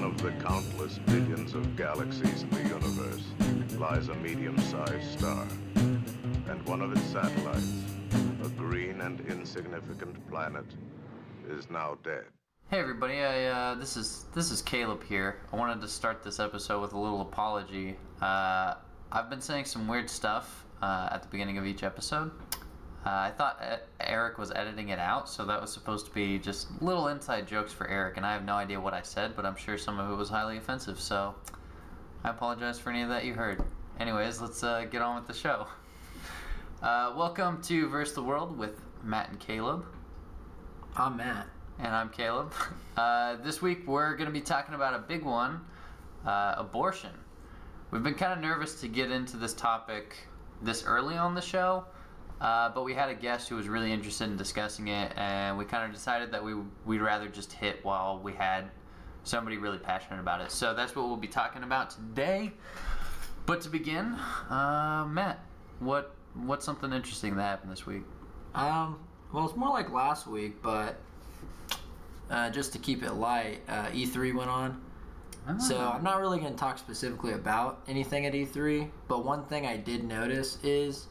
of the countless billions of galaxies in the universe lies a medium-sized star, and one of its satellites, a green and insignificant planet, is now dead. Hey everybody, this is Caleb here. I wanted to start this episode with a little apology. I've been saying some weird stuff at the beginning of each episode. I thought Eric was editing it out, so that was supposed to be just little inside jokes for Eric, and I have no idea what I said, but I'm sure some of it was highly offensive, so I apologize for any of that you heard. Anyways, let's get on with the show. Welcome to Verse the World with Matt and Caleb. I'm Matt. And I'm Caleb. This week we're going to be talking about a big one, abortion. We've been kind of nervous to get into this topic this early on the show, but we had a guest who was really interested in discussing it, and we kind of decided that we'd rather just hit while we had somebody really passionate about it. So that's what we'll be talking about today. But to begin, Matt, what's something interesting that happened this week? Well, it's more like last week, but just to keep it light, E3 went on. Oh. So I'm not really going to talk specifically about anything at E3, but one thing I did notice is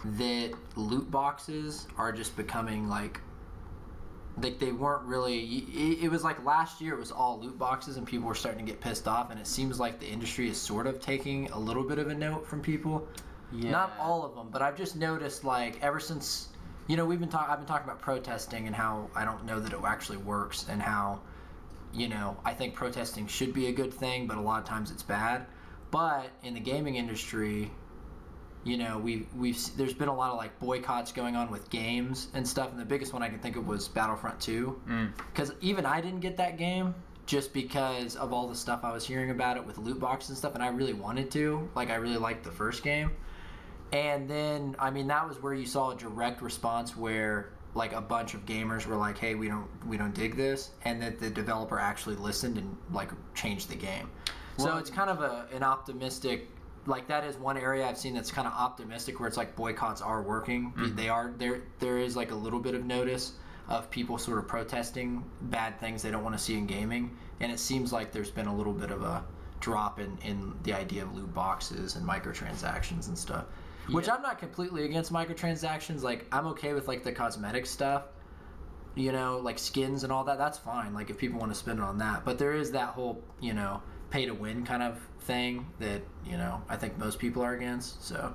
that loot boxes are just becoming like they weren't really, it was like last year it was all loot boxes and people were starting to get pissed off, and it seems like the industry is sort of taking a little bit of a note from people. Yeah. Not all of them, but I've just noticed, like, ever since, you know, I've been talking about protesting and how I don't know that it actually works, and how, you know, I think protesting should be a good thing, but a lot of times it's bad. But in the gaming industry, you know, there's been a lot of like boycotts going on with games and stuff, and the biggest one I can think of was Battlefront 2. Because even I didn't get that game just because of all the stuff I was hearing about it with loot boxes and stuff, and I really wanted to. Like, I really liked the first game. And then, I mean, that was where you saw a direct response where like a bunch of gamers were like, hey, we don't dig this, and that the developer actually listened and like changed the game. Well, so it's kind of an optimistic, like, that is one area I've seen that's kind of optimistic, where it's like boycotts are working. They are there is like a little bit of notice of people sort of protesting bad things they don't want to see in gaming, and it seems like there's been a little bit of a drop in the idea of loot boxes and microtransactions and stuff. Yeah. Which I'm not completely against microtransactions. Like, I'm okay with like the cosmetic stuff, you know, like skins and all that. That's fine. Like, if people want to spend it on that. But there is that whole, you know, pay to win kind of thing that, you know, I think most people are against. So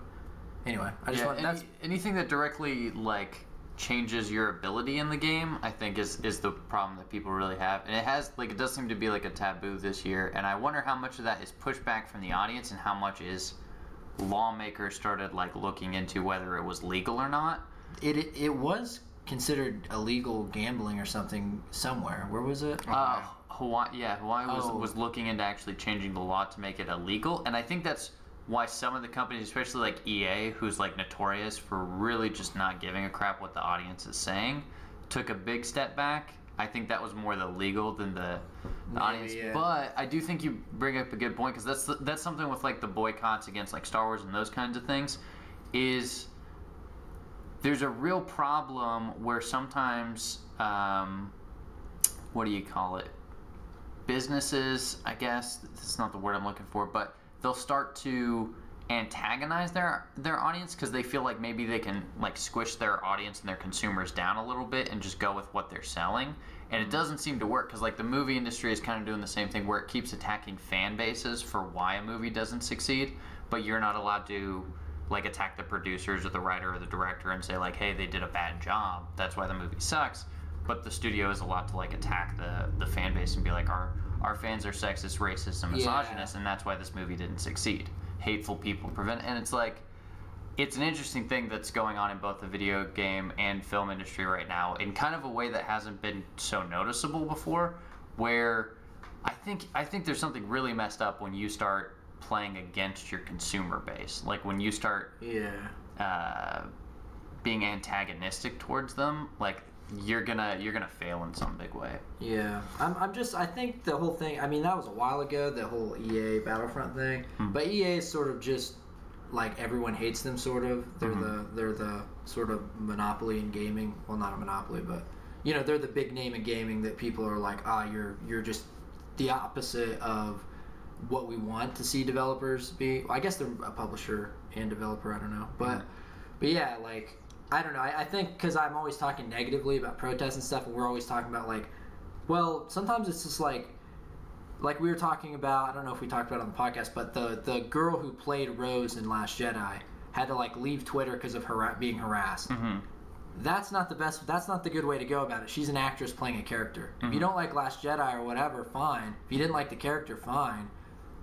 anyway, I just want anything that directly like changes your ability in the game, I think is the problem that people really have. And it does seem to be like a taboo this year, and I wonder how much of that is pushback from the audience and how much is lawmakers started like looking into whether it was legal or not. It was considered illegal gambling or something somewhere. Where was it? Hawaii. Yeah, Hawaii was looking into actually changing the law to make it illegal, and I think that's why some of the companies, especially like EA, who's like notorious for really just not giving a crap what the audience is saying, took a big step back. I think that was more the legal than the audience. Yeah. But I do think you bring up a good point, because that's something with like the boycotts against like Star Wars and those kinds of things, is there's a real problem where sometimes, what do you call it? Businesses, I guess, this is not the word I'm looking for, but they'll start to antagonize their audience because they feel like maybe they can like squish their audience and their consumers down a little bit and just go with what they're selling. And it doesn't seem to work, because like the movie industry is kind of doing the same thing, where it keeps attacking fan bases for why a movie doesn't succeed, but you're not allowed to like attack the producers or the writer or the director and say like, hey, they did a bad job, that's why the movie sucks. But the studio is allowed to like attack the fan base and be like, our fans are sexist, racist, and misogynist, and that's why this movie didn't succeed. Hateful people prevent, and it's like, it's an interesting thing that's going on in both the video game and film industry right now, in kind of a way that hasn't been so noticeable before, where I think there's something really messed up when you start playing against your consumer base. Like when you start being antagonistic towards them, like you're gonna fail in some big way. Yeah, I think the whole thing, I mean, that was a while ago, the whole EA Battlefront thing, but EA is sort of just like everyone hates them, sort of. They're the sort of monopoly in gaming. Well, not a monopoly, but you know, they're the big name in gaming that people are like, you're just the opposite of what we want to see developers be. Well, I guess they're a publisher and developer, I don't know. But yeah, like, I don't know. I think because I'm always talking negatively about protests and stuff, and we're always talking about, like, well, sometimes it's just like we were talking about, I don't know if we talked about it on the podcast, but the girl who played Rose in Last Jedi had to, like, leave Twitter because of being harassed. That's not the best. That's not the good way to go about it. She's an actress playing a character. If you don't like Last Jedi or whatever, fine. If you didn't like the character, fine.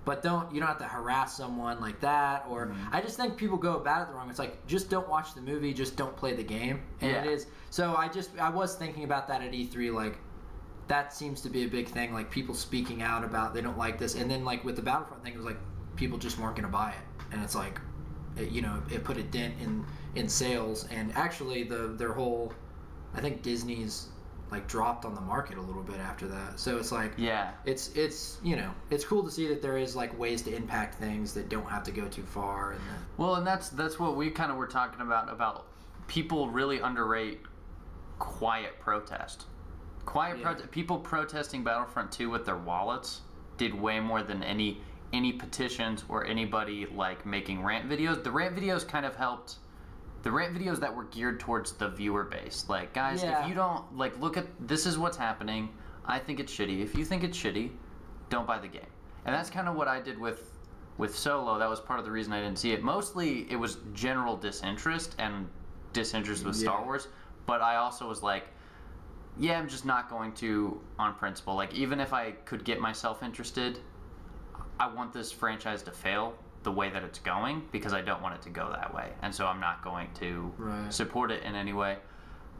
But you don't have to harass someone like that. Or I just think people go about it the wrong. It's like, just don't watch the movie, just don't play the game. And it is. So I was thinking about that at E3. Like, that seems to be a big thing. Like, people speaking out about they don't like this. And then, like, with the Battlefront thing, it was like people just weren't going to buy it. And it's like, it put a dent in sales. And actually, their whole, I think Disney's, like, dropped on the market a little bit after that. So it's like, it's it's cool to see that there is, like, ways to impact things that don't have to go too far. And that's what we kind of were talking about people really underrate quiet protest. People protesting Battlefront 2 with their wallets did way more than any petitions or anybody, like, making rant videos. The rant videos kind of helped. The rant videos that were geared towards the viewer base. Like, guys, if you don't, like, look at, this is what's happening. I think it's shitty. If you think it's shitty, don't buy the game. And that's kind of what I did with Solo. That was part of the reason I didn't see it. Mostly, it was general disinterest with Star Wars. But I also was like, I'm just not going to on principle. Like, even if I could get myself interested, I want this franchise to fail the way that it's going, because I don't want it to go that way, and so I'm not going to support it in any way.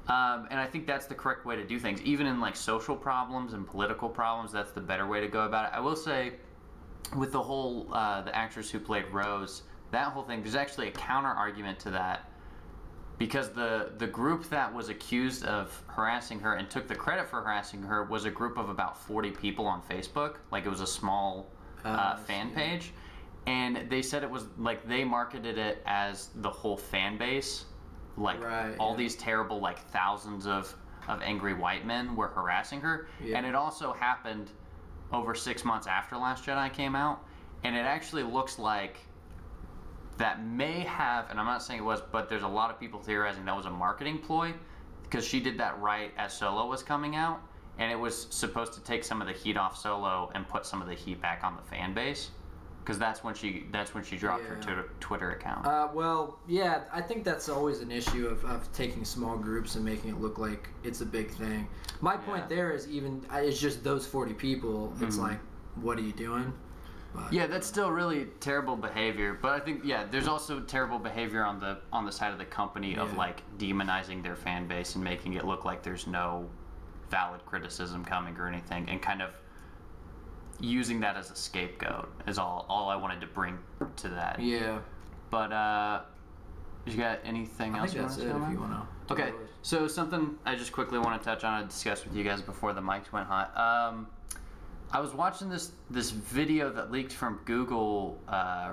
And I think that's the correct way to do things, even in, like, social problems and political problems. That's the better way to go about it. I will say, with the whole the actress who played Rose, that whole thing, there's actually a counter argument to that, because the group that was accused of harassing her and took the credit for harassing her was a group of about 40 people on Facebook. Like, it was a small fan page. And they said it was, like, they marketed it as the whole fan base. Like, these terrible, like, thousands of angry white men were harassing her. And it also happened over 6 months after Last Jedi came out. And it actually looks like that may have, and I'm not saying it was, but there's a lot of people theorizing that was a marketing ploy, because she did that right as Solo was coming out. And it was supposed to take some of the heat off Solo and put some of the heat back on the fan base. Because that's when she dropped her Twitter account. I think that's always an issue of taking small groups and making it look like it's a big thing. My point there is it's just those 40 people. It's like, what are you doing? But, that's still really terrible behavior. But I think there's also terrible behavior on the side of the company of, like, demonizing their fan base and making it look like there's no valid criticism coming or anything, and kind of using that as a scapegoat is all I wanted to bring to that. But you got anything else? I think that's it if you want to. Okay, so something I just quickly want to touch on and discuss with you guys before the mics went hot. I was watching this video that leaked from Google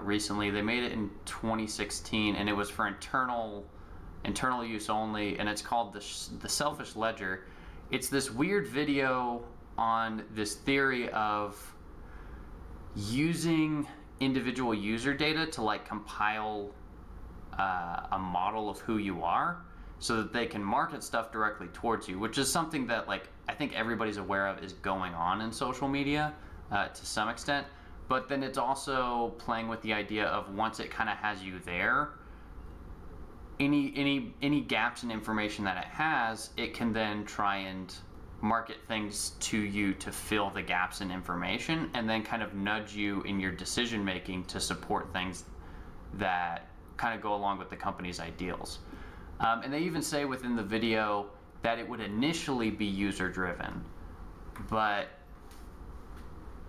recently. They made it in 2016, and it was for internal use only, and it's called the Selfish Ledger. It's this weird video on this theory of using individual user data to, like, compile a model of who you are, so that they can market stuff directly towards you, which is something that, like, I think everybody's aware of is going on in social media to some extent. But then it's also playing with the idea of, once it kind of has you there, any gaps in information that it has, it can then try and market things to you to fill the gaps in information, and then kind of nudge you in your decision making to support things that kind of go along with the company's ideals. And they even say within the video that it would initially be user driven, but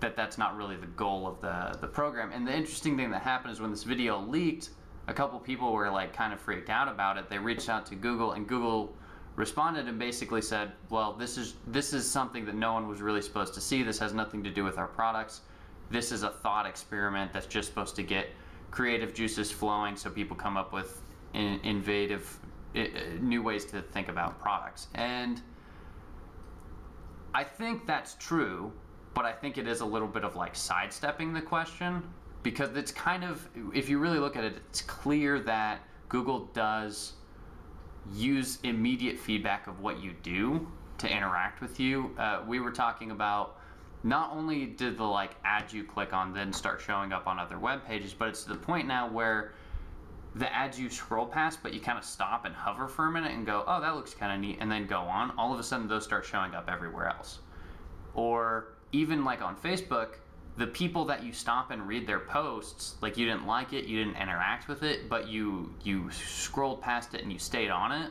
that's not really the goal of the program. And the interesting thing that happened is, when this video leaked, a couple people were, like, kind of freaked out about it. They reached out to Google, and Google responded and basically said, well, this is something that no one was really supposed to see. This has nothing to do with our products. This is a thought experiment that's just supposed to get creative juices flowing, so people come up with innovative new ways to think about products. And I think that's true, but I think it is a little bit of like sidestepping the question, because it's kind of, if you really look at it, it's clear that Google does use immediate feedback of what you do to interact with you. We were talking about, not only did the like ads you click on then start showing up on other web pages, but it's to the point now where the ads you scroll past, but you kind of stop and hover for a minute and go, oh, that looks kind of neat, and then go on. All of a sudden, those start showing up everywhere else. Or even like on Facebook, the people that you stop and read their posts, like you didn't like it, you didn't interact with it, but you scrolled past it and you stayed on it,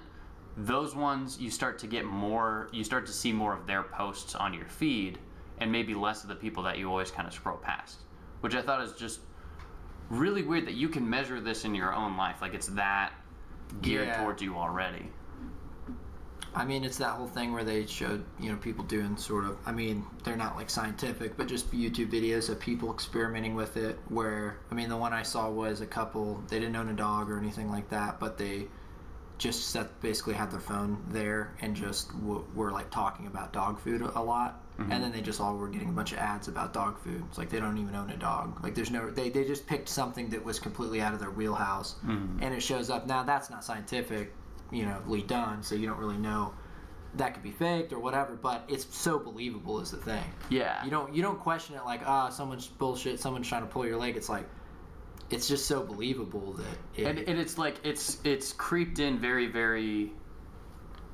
those ones you start to get more, you start to see more of their posts on your feed, and maybe less of the people that you always kind of scroll past, which I thought is just really weird that you can measure this in your own life. Like, it's that geared towards you already. I mean, it's that whole thing where they showed, people doing sort of, I mean, they're not like scientific, but just YouTube videos of people experimenting with it, where, I mean, the one I saw was a couple, they didn't own a dog or anything like that, but they just basically had their phone there and just were like talking about dog food a lot. Mm-hmm. And then they just all were getting a bunch of ads about dog food. It's like they don't even own a dog. Like there's no, they just picked something that was completely out of their wheelhouse, and it shows up. Now that's not scientifically done, so you don't really know. That could be faked or whatever, but it's so believable is the thing. Yeah. You don't question it like, someone's bullshit, someone's trying to pull your leg. It's like, it's just so believable that and it's like it's creeped in very, very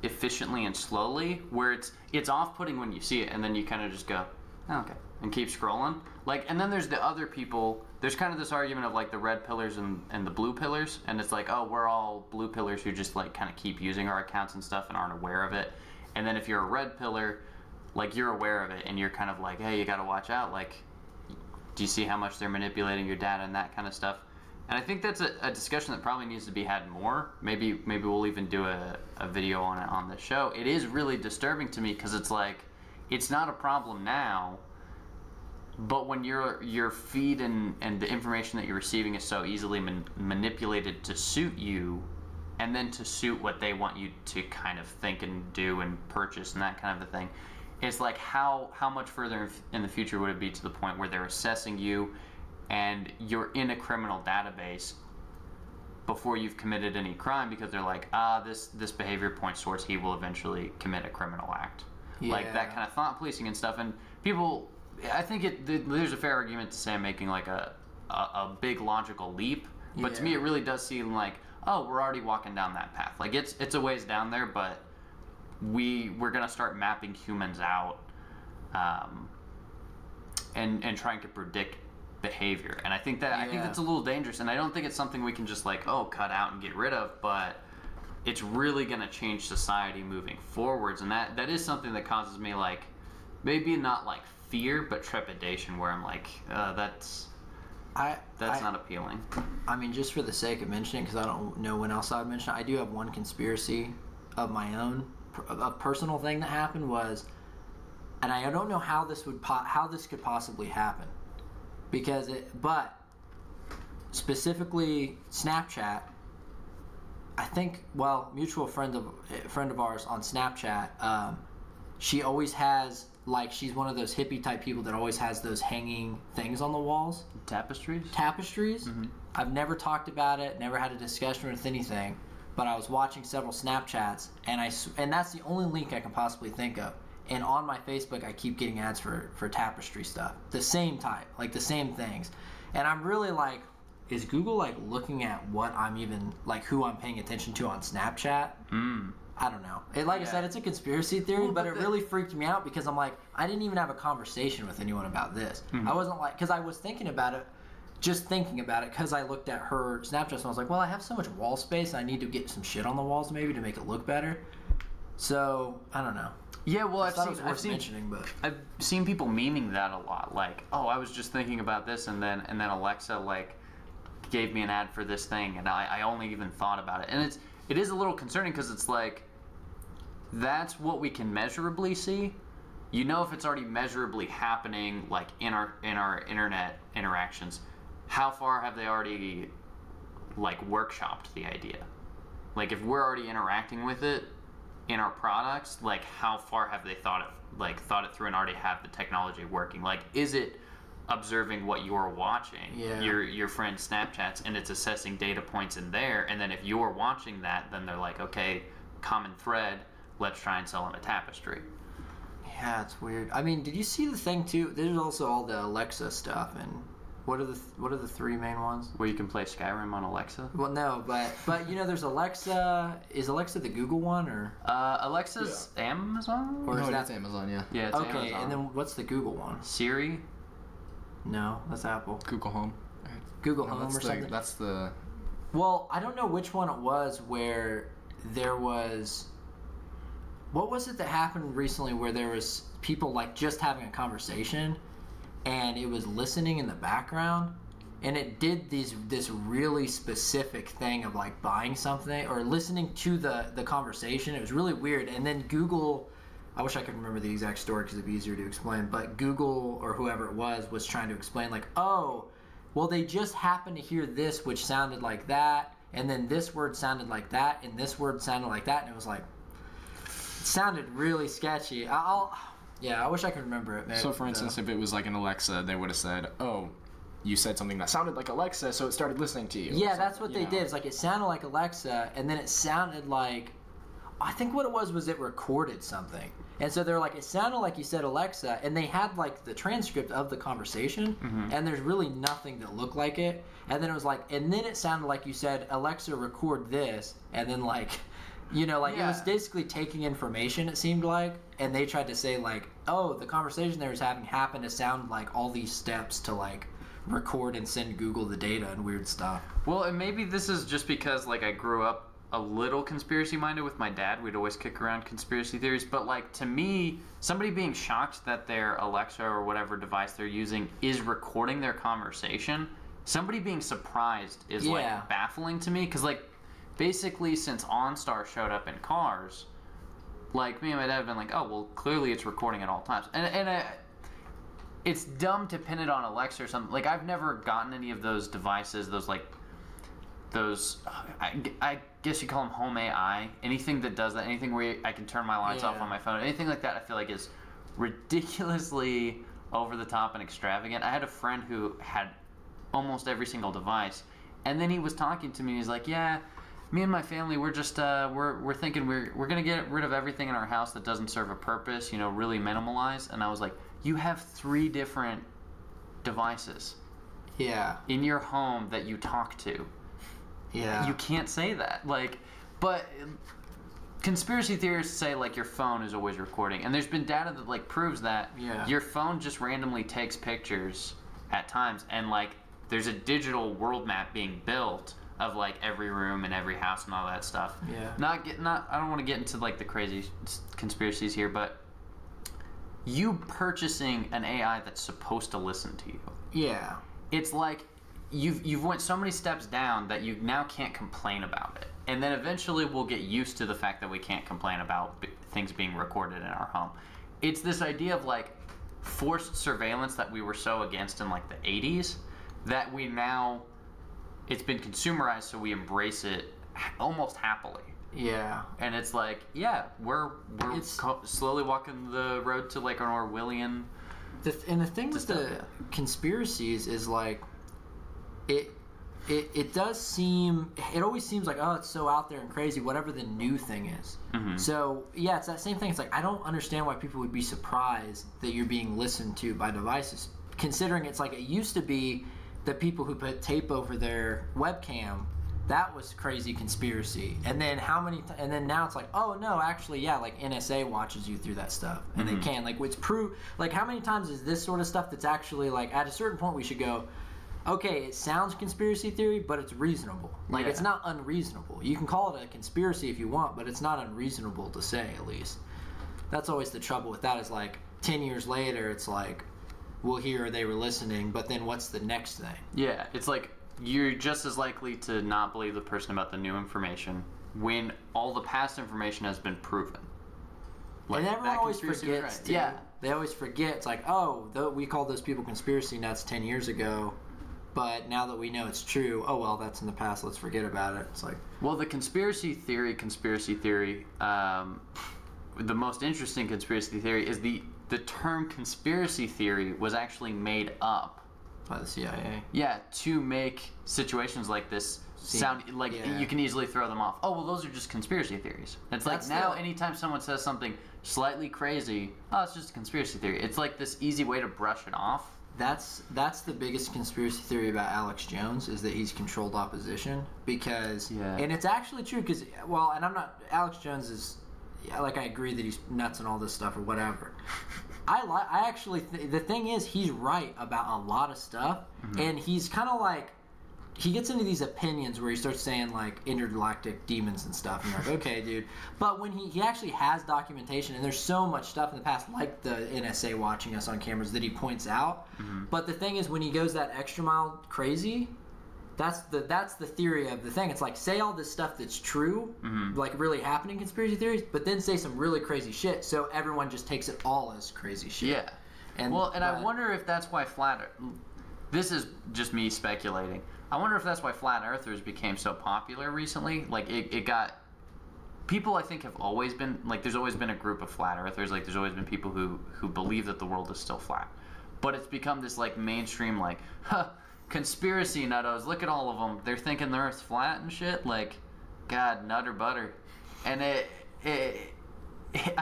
efficiently and slowly, where it's off-putting when you see it, and then you kind of just go, oh, okay, and keep scrolling. Like, and then there's the other people. There's kind of this argument of like the red pillars and the blue pillars, and it's like, oh, we're all blue pillars who just like kind of keep using our accounts and stuff and aren't aware of it. And then if you're a red pillar, like you're aware of it and you're kind of like, hey, you got to watch out. Like, do you see how much they're manipulating your data and that kind of stuff? And I think that's a discussion that probably needs to be had more. Maybe we'll even do a video on it on the show. It is really disturbing to me because it's like, it's not a problem now, but when your feed and the information that you're receiving is so easily manipulated to suit you, and then to suit what they want you to kind of think and do and purchase and that kind of a thing, it's like how much further in the future would it be to the point where they're assessing you and you're in a criminal database before you've committed any crime, because they're like, this behavior points towards he will eventually commit a criminal act. Yeah. Like that kind of thought policing and stuff. And people, I think there's a fair argument to say I'm making like a big logical leap, but to me it really does seem like, oh, we're already walking down that path. Like it's a ways down there, but we're gonna start mapping humans out, and trying to predict behavior. And I think that's a little dangerous, and I don't think it's something we can just like, cut out and get rid of, but it's really going to change society moving forwards. And that is something that causes me like, maybe not like fear, but trepidation, where I'm like, that's not appealing. I mean, just for the sake of mentioning, because I don't know when else I would mention it, I do have one conspiracy of my own, a personal thing that happened was, and I don't know how this could possibly happen. But specifically Snapchat, I think, mutual friend of ours on Snapchat, she always has, like, she's one of those hippie type people that always has those hanging things on the walls. Tapestries? Mm-hmm. I've never talked about it, never had a discussion with anything, but I was watching several Snapchats, and that's the only link I can possibly think of. And on my Facebook, I keep getting ads for Tapestry stuff. The same type, like the same things. And I'm really like, is Google like looking at what I'm even, like who I'm paying attention to on Snapchat? I don't know. I said, it's a conspiracy theory, but it really freaked me out because I'm like, I didn't even have a conversation with anyone about this. I wasn't like, because I was thinking about it, because I looked at her Snapchat and I was like, well, I have so much wall space, and I need to get some shit on the walls maybe to make it look better. So, I don't know. Yeah, well, I've seen people memeing that a lot. Like, I was just thinking about this, and then Alexa like gave me an ad for this thing, and I only even thought about it. And it is a little concerning because it's like, that's what we can measurably see. You know, if it's already measurably happening, like in our internet interactions, how far have they already like workshopped the idea? Like, if we're already interacting with it, in our products, like how far have they thought it through and already have the technology working? Like, is it observing what you're watching, your friend Snapchats, and it's assessing data points in there, and then if you're watching that, then they're like, okay, common thread, let's try and sell them a Tapestry. Yeah, it's weird. I mean, did you see the thing too? There's also all the Alexa stuff, and what are the three main ones? Where you can play Skyrim on Alexa? Well, no, but you know, there's Alexa. Is Alexa the Google one or? Alexa's Amazon? Or is that Amazon? Yeah. Yeah. It's okay, Amazon. and then what's the Google one? Siri? No, that's Apple. Google Home. Google Home or something. That's the. Well, I don't know which one it was where there was. What was it that happened recently where there was people like just having a conversation, and it was listening in the background, and it did this really specific thing of like buying something or listening to the conversation. It was really weird. And then Google, I wish I could remember the exact story because it'd be easier to explain, but Google or whoever it was trying to explain like, oh, well, they just happened to hear this which sounded like that, and then this word sounded like that, and this word sounded like that, and it was like, it sounded really sketchy. I wish I could remember it. So, for instance, if it was like an Alexa, they would have said, "Oh, you said something that sounded like Alexa, so it started listening to you." Yeah, that's what they did. It's like it sounded like Alexa, and then it sounded like, I think what it was it recorded something, and so they're like, it sounded like you said Alexa, and they had like the transcript of the conversation, and there's really nothing that looked like it, and then it was like, and then it sounded like you said Alexa, record this, and then like. You know, like, it was basically taking information, it seemed like, and they tried to say, like, oh, the conversation they was having happened to sound like all these steps to, like, record and send Google the data and weird stuff. Well, and maybe this is just because, like, I grew up a little conspiracy-minded with my dad. We'd always kick around conspiracy theories, but, like, to me, somebody being shocked that their Alexa or whatever device they're using is recording their conversation, somebody being surprised is, like, baffling to me, because, like, basically, since OnStar showed up in cars, like, me and my dad have been like, oh, well, clearly it's recording at all times. And it's dumb to pin it on Alexa or something. Like, I've never gotten any of those devices, I guess you call them home AI. Anything that does that, anything where I can turn my lights off on my phone, anything like that, I feel like is ridiculously over the top and extravagant. I had a friend who had almost every single device, and then he was talking to me, he's like, yeah, me and my family, we're just we're thinking we're gonna get rid of everything in our house that doesn't serve a purpose, you know, really minimalize. And I was like, you have 3 different devices in your home that you talk to. You can't say that. Like, but conspiracy theorists say like your phone is always recording, and there's been data that like proves that your phone just randomly takes pictures at times, and like there's a digital world map being built of like every room and every house and all that stuff. I don't want to get into like the crazy conspiracies here, but you purchasing an AI that's supposed to listen to you. It's like you've went so many steps down that you now can't complain about it. And then eventually we'll get used to the fact that we can't complain about things being recorded in our home. It's this idea of like forced surveillance that we were so against in like the 80s that we now, it's been consumerized, so we embrace it almost happily. And it's like, we're slowly walking the road to like an Orwellian. And the thing with the conspiracies is like, it does seem, it always seems like, oh, it's so out there and crazy, whatever the new thing is. So it's that same thing. It's like, I don't understand why people would be surprised that you're being listened to by devices, considering it's like it used to be the people who put tape over their webcam, that was crazy conspiracy. And then and then now it's like, oh no, actually, like NSA watches you through that stuff, and they can, like, it's proof. Like, how many times is this sort of stuff that's actually like, at a certain point we should go, okay, it sounds conspiracy theory, but it's reasonable. Like, it's not unreasonable. You can call it a conspiracy if you want, but it's not unreasonable to say, at least. That's always the trouble with that, is like 10 years later, it's like, we'll hear they were listening, but then what's the next thing? It's like you're just as likely to not believe the person about the new information when all the past information has been proven. Like, and everyone always forgets, too. They always forget. It's like, oh, we called those people conspiracy nuts 10 years ago, but now that we know it's true, oh well, that's in the past, let's forget about it. It's like, well, the conspiracy theory, the most interesting conspiracy theory is the term conspiracy theory was actually made up by the CIA. Yeah, to make situations like this sound like you can easily throw them off. Oh, well, those are just conspiracy theories. It's like now anytime someone says something slightly crazy, oh, it's just a conspiracy theory. It's like this easy way to brush it off. That's the biggest conspiracy theory about Alex Jones, is that he's controlled opposition, because and it's actually true, because and I'm not, Alex Jones is, like, I agree that he's nuts and all this stuff or whatever. I actually the thing is, he's right about a lot of stuff, and he's kind of like, he gets into these opinions where he starts saying, like, intergalactic demons and stuff, and you're like, okay, dude. But when he actually has documentation, and there's so much stuff in the past, like the NSA watching us on cameras, that he points out. But the thing is, when he goes that extra mile crazy, that's the theory of the thing. It's like, say all this stuff that's true, like really happening conspiracy theories, but then say some really crazy shit, so everyone just takes it all as crazy shit. Yeah. I wonder if that's why this is just me speculating. I wonder if that's why flat earthers became so popular recently. Like, it got... People, I think, have always been... Like, there's always been a group of flat earthers. Like, there's always been people who believe that the world is still flat. But it's become this, like, mainstream, like, conspiracy nuttos. Look at all of them. They're thinking the Earth's flat and shit. Like, God, nutter butter. And I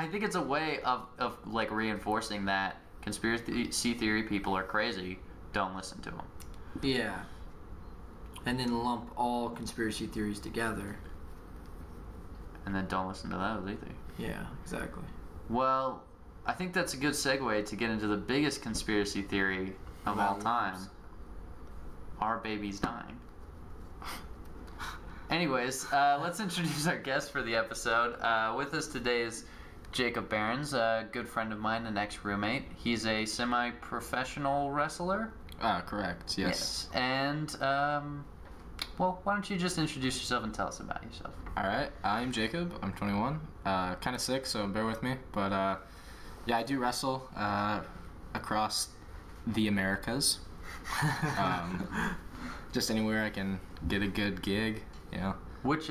think it's a way of like, reinforcing that conspiracy theory people are crazy. Don't listen to them. Yeah. And then lump all conspiracy theories together. And then don't listen to those either. Yeah, exactly. Well, I think that's a good segue to get into the biggest conspiracy theory of all time. Our baby's dying. Anyways, let's introduce our guest for the episode. With us today is Jacob Behrens, a good friend of mine, an ex-roommate. He's a semi-professional wrestler. Correct, yes. And, well, why don't you just introduce yourself and tell us about yourself? Alright, I'm Jacob. I'm 21. Kind of sick, so bear with me. But, yeah, I do wrestle across the Americas. Just anywhere I can get a good gig, you know. Which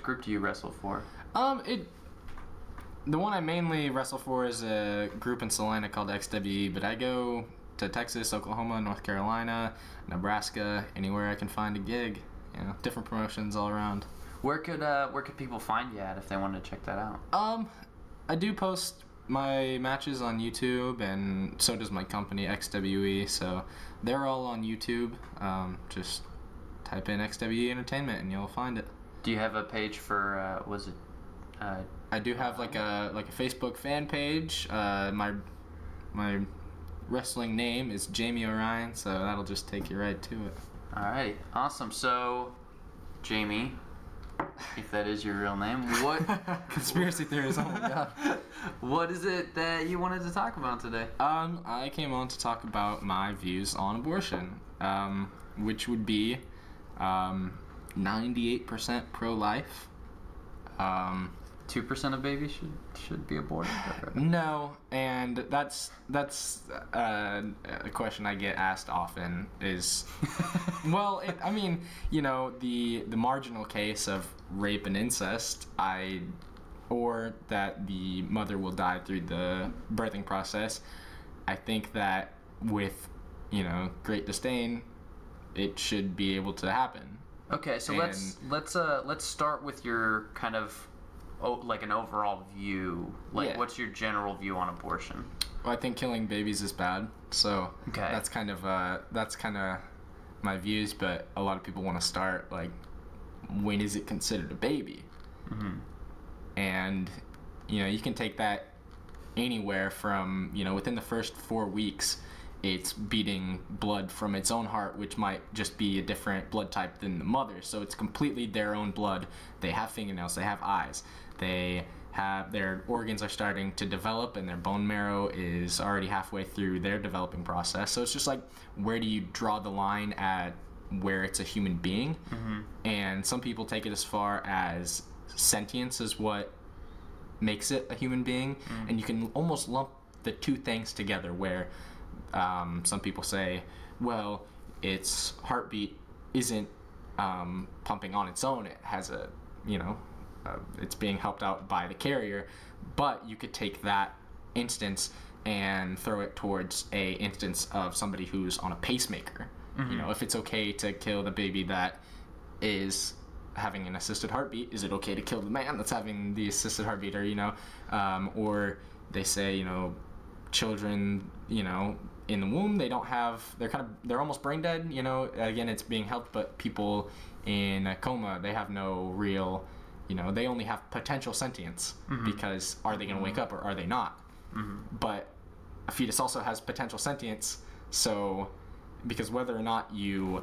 group do you wrestle for? The one I mainly wrestle for is a group in Salina called XWE, but I go to Texas, Oklahoma, North Carolina, Nebraska, anywhere I can find a gig. You know, different promotions all around. Where could people find you at if they wanted to check that out? I do post my matches on YouTube, and so does my company XWE, so they're all on YouTube. Just type in XWE Entertainment and you'll find it. Do you have a page for I do have like a Facebook fan page. My wrestling name is Jamie Orion, so that'll just take you right to it. Alrighty, awesome. So, Jamie, if that is your real name, what conspiracy theories? Oh my god! What is it that you wanted to talk about today? I came on to talk about my views on abortion, which would be 98% pro-life. 2% of babies should be aborted. No, and that's a question I get asked often. Is well, I mean, you know, the marginal case of rape and incest, or that the mother will die through the birthing process. I think that with, you know, great disdain, it should be able to happen. Okay, so let's start with your kind of like an overall view. Like, what's your general view on abortion? Well, I think killing babies is bad. So that's kind of my views. But a lot of people want to start like, when is it considered a baby? Mm-hmm. And you know, you can take that anywhere from, you know, within the first 4 weeks, it's beating blood from its own heart, which might just be a different blood type than the mother's. So it's completely their own blood. They have fingernails, they have eyes, they have, their organs are starting to develop, and their bone marrow is already halfway through their developing process. So it's just like, where do you draw the line at where it's a human being? Mm-hmm. And some people take it as far as sentience is what makes it a human being. Mm-hmm. And you can almost lump the two things together, where some people say, well, its heartbeat isn't pumping on its own. It has a, it's being helped out by the carrier, but you could take that instance and throw it towards a instance of somebody who's on a pacemaker. If it's okay to kill the baby that is having an assisted heartbeat, is it okay to kill the man that's having the assisted heartbeat? Or they say, children, in the womb, they're almost brain dead, again, it's being helped, but people in a coma, they have no real, they only have potential sentience, because are they going to wake up or are they not? But a fetus also has potential sentience, so because whether or not you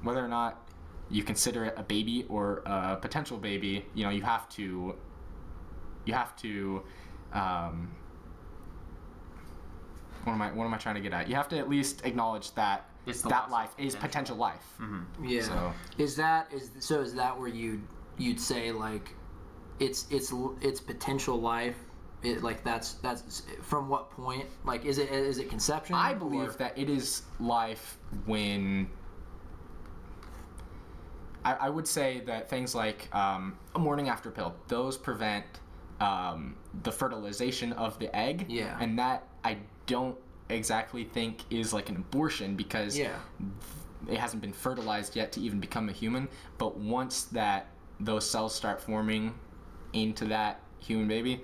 whether or not you consider it a baby or a potential baby, you have to what am I trying to get at? You have to at least acknowledge that that life is potential life. Yeah. So is that where you'd say like it's potential life? That's from what point? Like, is it conception? I believe that it is life when. I would say that things like a morning after pill, those prevent the fertilization of the egg. Yeah. And that I don't exactly think is like an abortion, because it hasn't been fertilized yet to even become a human. But once that those cells start forming into that human baby,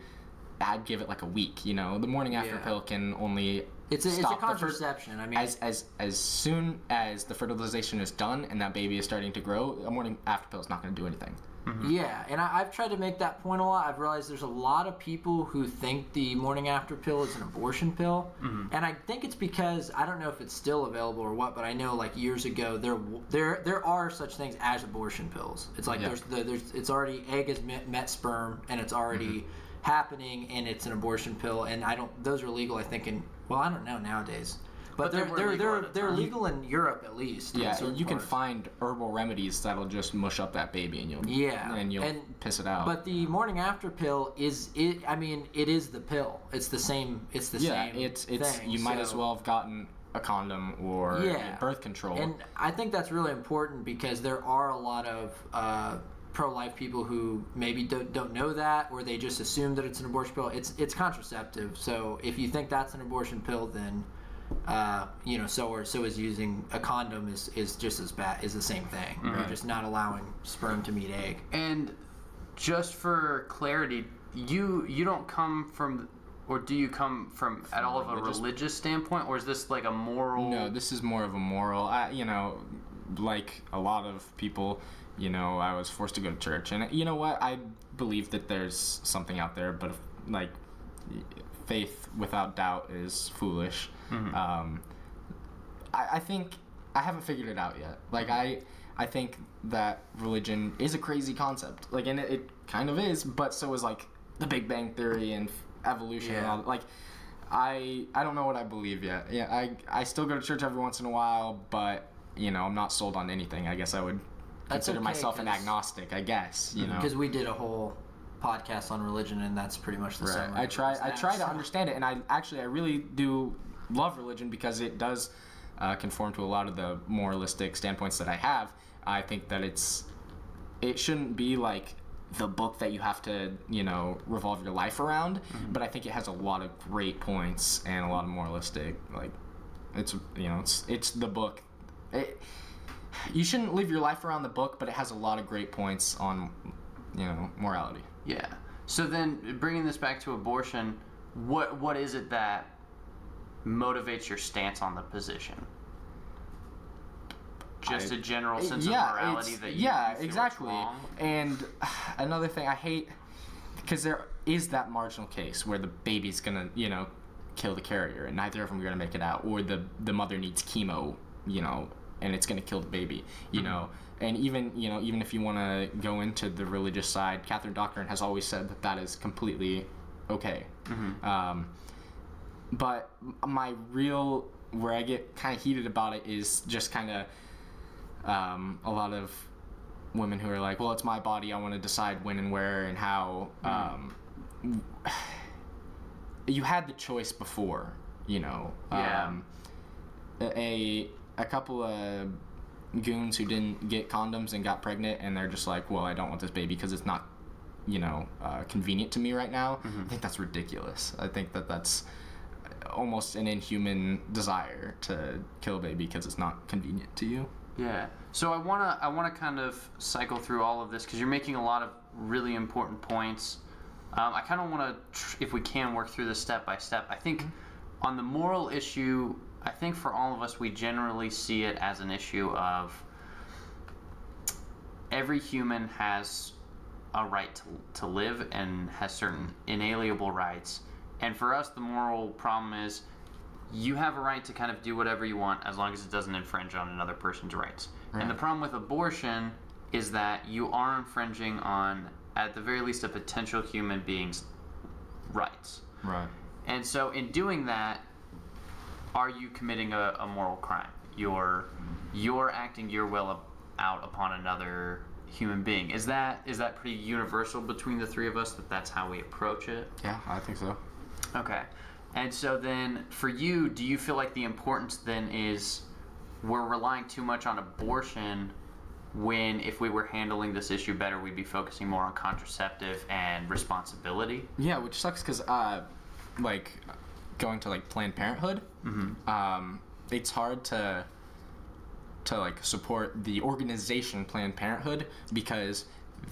I'd give it like a week. The morning after pill can only it's a contraception. As soon as the fertilization is done and that baby is starting to grow, a morning after pill is not going to do anything. Yeah, and I've tried to make that point a lot. I've realized there's a lot of people who think the morning after pill is an abortion pill, and I think it's because, I don't know if it's still available or what, but I know like years ago there are such things as abortion pills. It's like there's it's already, egg is met sperm, and it's already happening, and it's an abortion pill, and those are legal, I think, I don't know nowadays. But they're legal in Europe, at least. Yeah, you can find herbal remedies that'll just mush up that baby, and you'll piss it out. But the morning after pill it is the pill. It's the same. It's the same. It's thing. You might as well have gotten a condom or birth control. And I think that's really important, because there are a lot of pro-life people who maybe don't know that, or they just assume that it's an abortion pill. It's contraceptive. So if you think that's an abortion pill, then so is using a condom is just as bad, is the same thing. You're just not allowing sperm to meet egg. And just for clarity, you don't come from, or do you come from at all of a religious standpoint, or is this like a moral? No, this is more of a moral. Like a lot of people, I was forced to go to church, and you know what? I believe that there's something out there, but like faith without doubt is foolish. I think I haven't figured it out yet. Like I think that religion is a crazy concept. Like, and it kind of is, but so is like the Big Bang Theory and evolution and all. Like I don't know what I believe yet. Yeah, I still go to church every once in a while, but I'm not sold on anything. I guess I would consider myself an agnostic, I guess, because we did a whole podcast on religion, and that's pretty much the same. I try to understand it, and I really do love religion, because it does conform to a lot of the moralistic standpoints that I have. I think that it shouldn't be like the book that you have to revolve your life around, but I think it has a lot of great points and a lot of moralistic, like it's the book. You shouldn't live your life around the book, but it has a lot of great points on morality. Yeah. So then, bringing this back to abortion, what is it that motivates your stance on the position? Just a general sense of morality that you feel exactly. Wrong? And another thing I hate, because there is that marginal case where the baby's gonna kill the carrier, and neither of them are gonna make it out, or the mother needs chemo, and it's gonna kill the baby, And even if you want to go into the religious side, Catholic doctrine has always said that is completely okay. But where I get kind of heated about it is just kind of a lot of women who are like, well, it's my body, I want to decide when and where and how. You had the choice before. you know. A couple of goons who didn't get condoms and got pregnant, and they're just like, well, I don't want this baby because it's not, you know, convenient to me right now. I think that's ridiculous. I think that's almost an inhuman desire to kill a baby because it's not convenient to you. Yeah. So I wanna kind of cycle through all of this because you're making a lot of really important points. I kind of want to, if we can, work through this step by step. I think on the moral issue, I think for all of us, we generally see it as an issue of every human has a right to live and has certain inalienable rights. And for us, the moral problem is you have a right to kind of do whatever you want as long as it doesn't infringe on another person's rights. Right. And the problem with abortion is that you are infringing on, at the very least, a potential human being's rights. Right. And so in doing that, are you committing a moral crime? You're acting your will out upon another human being. Is that pretty universal between the three of us, that's how we approach it? Yeah, I think so. Okay. And so then for you, do you feel like the importance then is we're relying too much on abortion when if we were handling this issue better, we'd be focusing more on contraceptive and responsibility? Yeah, which sucks because like going to like Planned Parenthood, it's hard to like support the organization Planned Parenthood because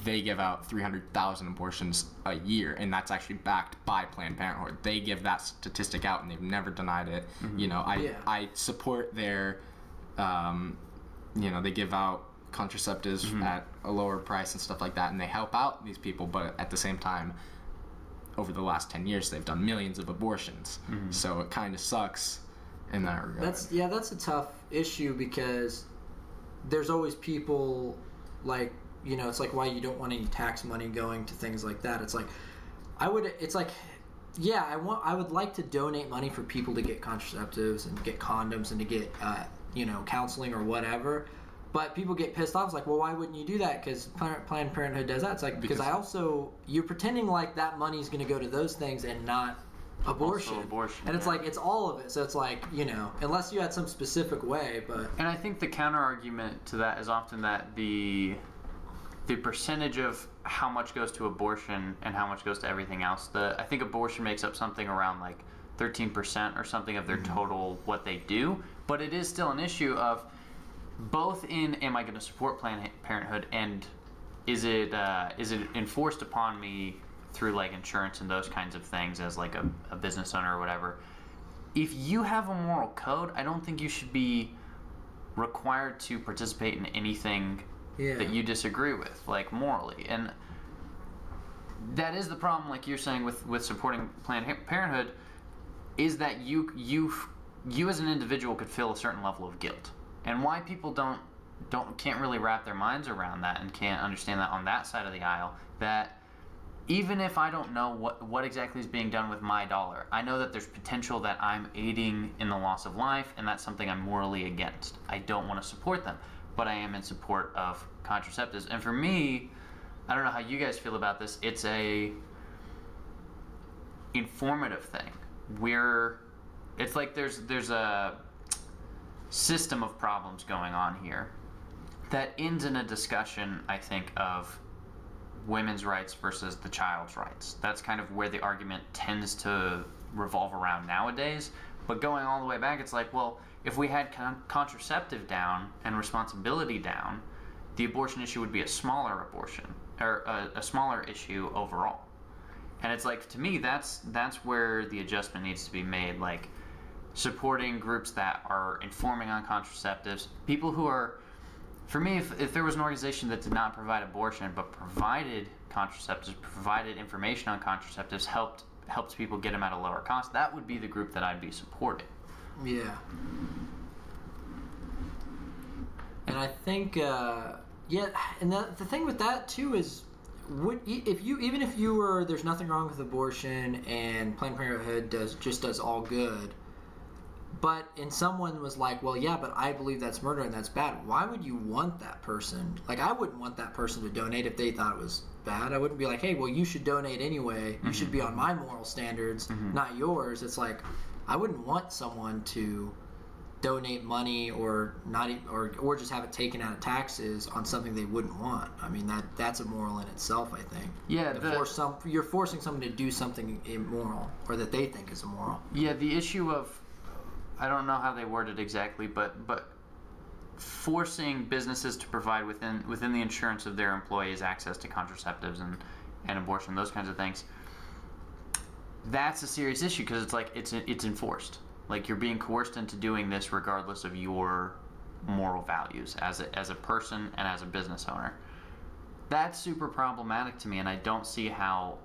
they give out 300,000 abortions a year, and that's actually backed by Planned Parenthood. They give that statistic out, and they've never denied it. You know, I support their, you know, they give out contraceptives at a lower price and stuff like that, and they help out these people, but at the same time, over the last 10 years, they've done millions of abortions. So it kind of sucks in that regard. That's a tough issue because there's always people like, you know, it's like why you don't want any tax money going to things like that. It's like I would like to donate money for people to get contraceptives and get condoms and to get you know, counseling or whatever. But people get pissed off. It's like, well, why wouldn't you do that? Because Planned Parenthood does that. It's like because you're pretending like that money's going to go to those things and not abortion. And it's like it's all of it. So it's like, you know, unless you had some specific way. But and I think the counter argument to that is often that the percentage of how much goes to abortion and how much goes to everything else. I think abortion makes up something around like 13% or something of their total what they do. But it is still an issue of both in am I going to support Planned Parenthood and is it enforced upon me through like insurance and those kinds of things as like a business owner or whatever. If you have a moral code, I don't think you should be required to participate in anything that you disagree with, like morally. And that is the problem, like you're saying with supporting Planned Parenthood, is that you as an individual could feel a certain level of guilt. And why people can't really wrap their minds around that and can't understand that on that side of the aisle, that even if I don't know what exactly is being done with my dollar, I know that there's potential that I'm aiding in the loss of life, and that's something I'm morally against. I don't want to support them, but I am in support of contraceptives. And for me, I don't know how you guys feel about this, it's a informative thing. It's like there's a system of problems going on here that ends in a discussion, I think, of women's rights versus the child's rights. That's kind of where the argument tends to revolve around nowadays. But going all the way back, it's like, well, if we had contraceptive down and responsibility down, the abortion issue would be a smaller abortion, or a smaller issue overall. And it's like, to me, that's where the adjustment needs to be made, like supporting groups that are informing on contraceptives, people who are, for me, if there was an organization that did not provide abortion but provided contraceptives, provided information on contraceptives, helps people get them at a lower cost, that would be the group that I'd be supporting. Yeah. And I think, and the thing with that too is, even if you were, there's nothing wrong with abortion and Planned Parenthood does all good, but and someone was like, well, yeah, but I believe that's murder and that's bad. Why would you want that person? Like, I wouldn't want that person to donate if they thought it was bad. I wouldn't be like, hey, well, you should donate anyway. You should be on my moral standards, not yours. It's like, I wouldn't want someone to donate money or not, or just have it taken out of taxes on something they wouldn't want. I mean, that's immoral in itself, I think. Yeah, you're forcing someone to do something immoral or that they think is immoral. Yeah, the issue of, I don't know how they word it exactly, but forcing businesses to provide within the insurance of their employees access to contraceptives and abortion, those kinds of things. That's a serious issue because it's like it's enforced. Like you're being coerced into doing this regardless of your moral values as a person and as a business owner. That's super problematic to me, and I don't see how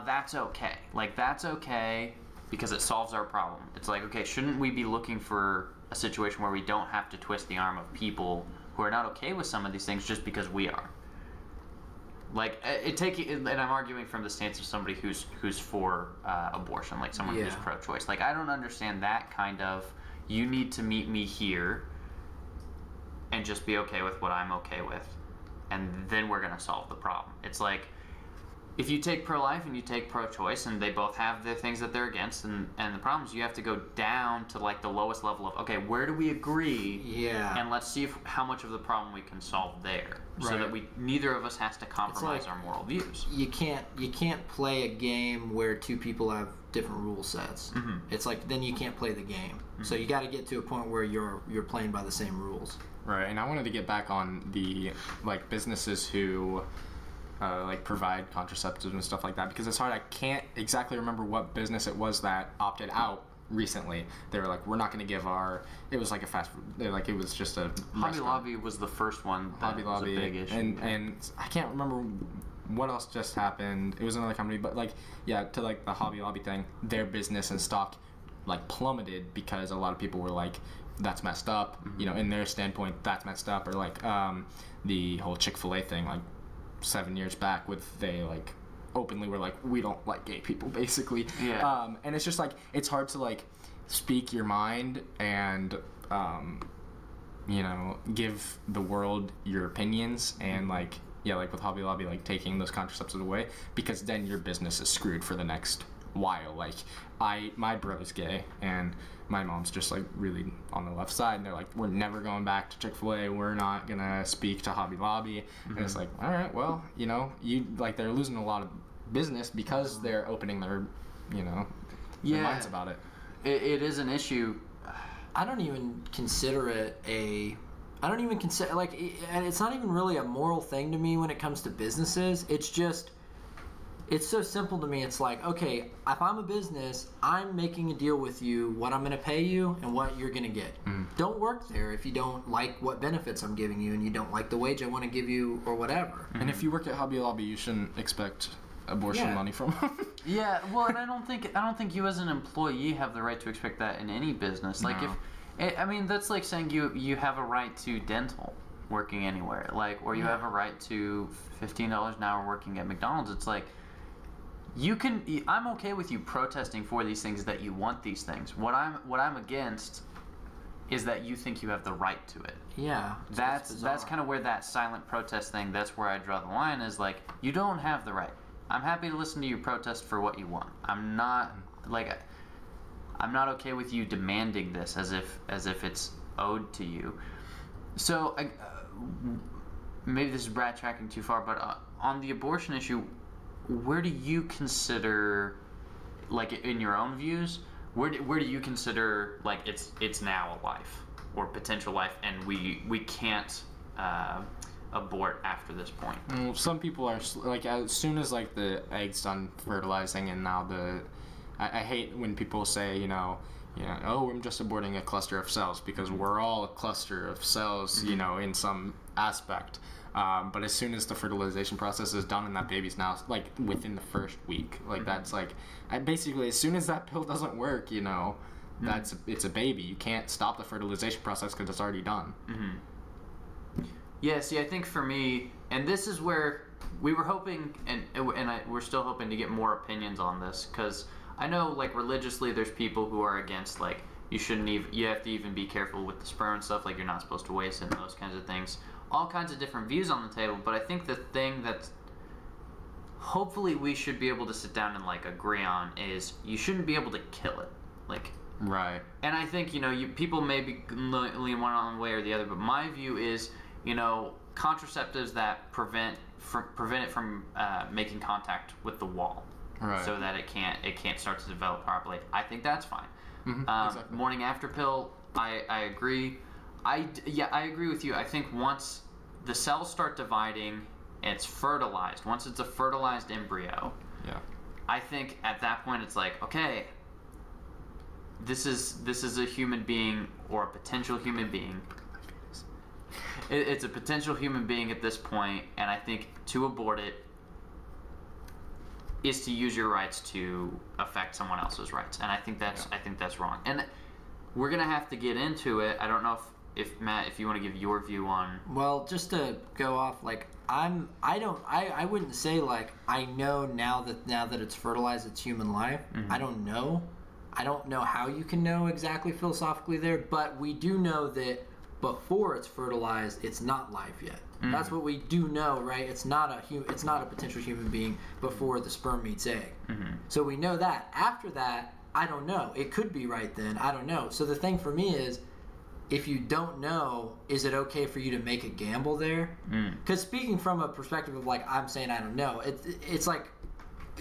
that's okay. Like that's okay because it solves our problem. It's like, okay, shouldn't we be looking for a situation where we don't have to twist the arm of people who are not okay with some of these things just because we are? Like and I'm arguing from the stance of somebody who's for abortion, like someone who's pro-choice. Like I don't understand that kind of. You need to meet me here, and just be okay with what I'm okay with, and then we're gonna solve the problem. It's like if you take pro-life and you take pro-choice, and they both have the things that they're against, and the problems, you have to go down to like the lowest level of, okay, where do we agree? Yeah. And let's see how much of the problem we can solve there, so that neither of us has to compromise our moral views. You can't play a game where two people have different rule sets. Mm-hmm. It's like then you can't play the game. Mm-hmm. So you got to get to a point where you're playing by the same rules. Right. And I wanted to get back on the like businesses who like provide contraceptives and stuff like that, because it's hard. I can't exactly remember what business it was that opted out recently. They were like, we're not going to give it was like a fast food, like it was just a Hobby Lobby was the first one that was a big issue. And I can't remember what else just happened. It was another company, but like, yeah, to like the Hobby Lobby thing, their business and stock like plummeted because a lot of people were like, that's messed up, you know, in their standpoint, that's messed up. Or like the whole Chick-fil-A thing, like 7 years back, with they like openly were like, we don't like gay people, basically. Yeah. And it's just like, it's hard to like speak your mind and you know, give the world your opinions, and like, yeah, like with Hobby Lobby, like taking those contraceptives away, because then your business is screwed for the next while. Like my brother's gay, and my mom's just like really on the left side, and they're like, we're never going back to Chick-fil-A, we're not gonna speak to Hobby Lobby. Mm-hmm. And it's like, all right, well, you know, you like, they're losing a lot of business because they're opening their, you know, their minds about it. It is an issue. I don't even consider like, and it's not even really a moral thing to me when it comes to businesses. It's just, it's so simple to me. It's like, okay, if I'm a business, I'm making a deal with you, what I'm going to pay you and what you're going to get. Don't work there if you don't like what benefits I'm giving you, and you don't like the wage I want to give you, or whatever. And if you work at Hobby Lobby, you shouldn't expect abortion money from them. Yeah, well, and I don't think you as an employee have the right to expect that in any business. Like, I mean, that's like saying you have a right to dental working anywhere, like, or you have a right to $15 an hour working at McDonald's. It's like, I'm okay with you protesting for these things, that you want these things. What I'm against is that you think you have the right to it. Yeah. That's kind of where that silent protest thing, that's where I draw the line, is like, you don't have the right. I'm happy to listen to you protest for what you want. I'm not okay with you demanding this as if it's owed to you. So maybe this is backtracking too far, but on the abortion issue, where do you consider, like in your own views, where do you consider like it's now a life or potential life, and we can't abort after this point? Some people are like, as soon as like the egg's done fertilizing, and now I hate when people say, you know, oh, I'm just aborting a cluster of cells, because we're all a cluster of cells, you know, in some aspect. But as soon as the fertilization process is done and that baby's now like within the first week, like that's like, basically as soon as that pill doesn't work, you know, it's a baby. You can't stop the fertilization process because it's already done. Yeah, see, I think for me, and this is where we were hoping, and we're still hoping to get more opinions on this, because I know, like, religiously there's people who are against, like, you have to even be careful with the sperm and stuff, like you're not supposed to waste it and those kinds of things. All kinds of different views on the table, but I think the thing that's hopefully we should be able to sit down and like agree on is you shouldn't be able to kill it. Like, right. And I think, people maybe lean one way or the other, but my view is, contraceptives that prevent it from making contact with the wall, right, so that it can't start to develop properly. I think that's fine. Exactly. Morning after pill, I agree. I agree with you. I think once the cells start dividing, it's fertilized. Once it's a fertilized embryo, yeah, I think at that point it's like, okay, this is a human being or a potential human being. It's a potential human being at this point, and I think to abort it is to use your rights to affect someone else's rights, and I think that's wrong. And we're gonna have to get into it. I don't know if Matt, if you want to give your view on. Well, just to go off, like I wouldn't say like I know now that it's fertilized, it's human life. Mm-hmm. I don't know how you can know exactly philosophically there, but we do know that before it's fertilized, it's not life yet. Mm-hmm. That's what we do know, right? It's not a potential human being before the sperm meets egg. Mm-hmm. So we know that. After that, I don't know. It could be right then. I don't know. So the thing for me is, if you don't know, is it okay for you to make a gamble there? Because speaking from a perspective of like I'm saying I don't know, it's like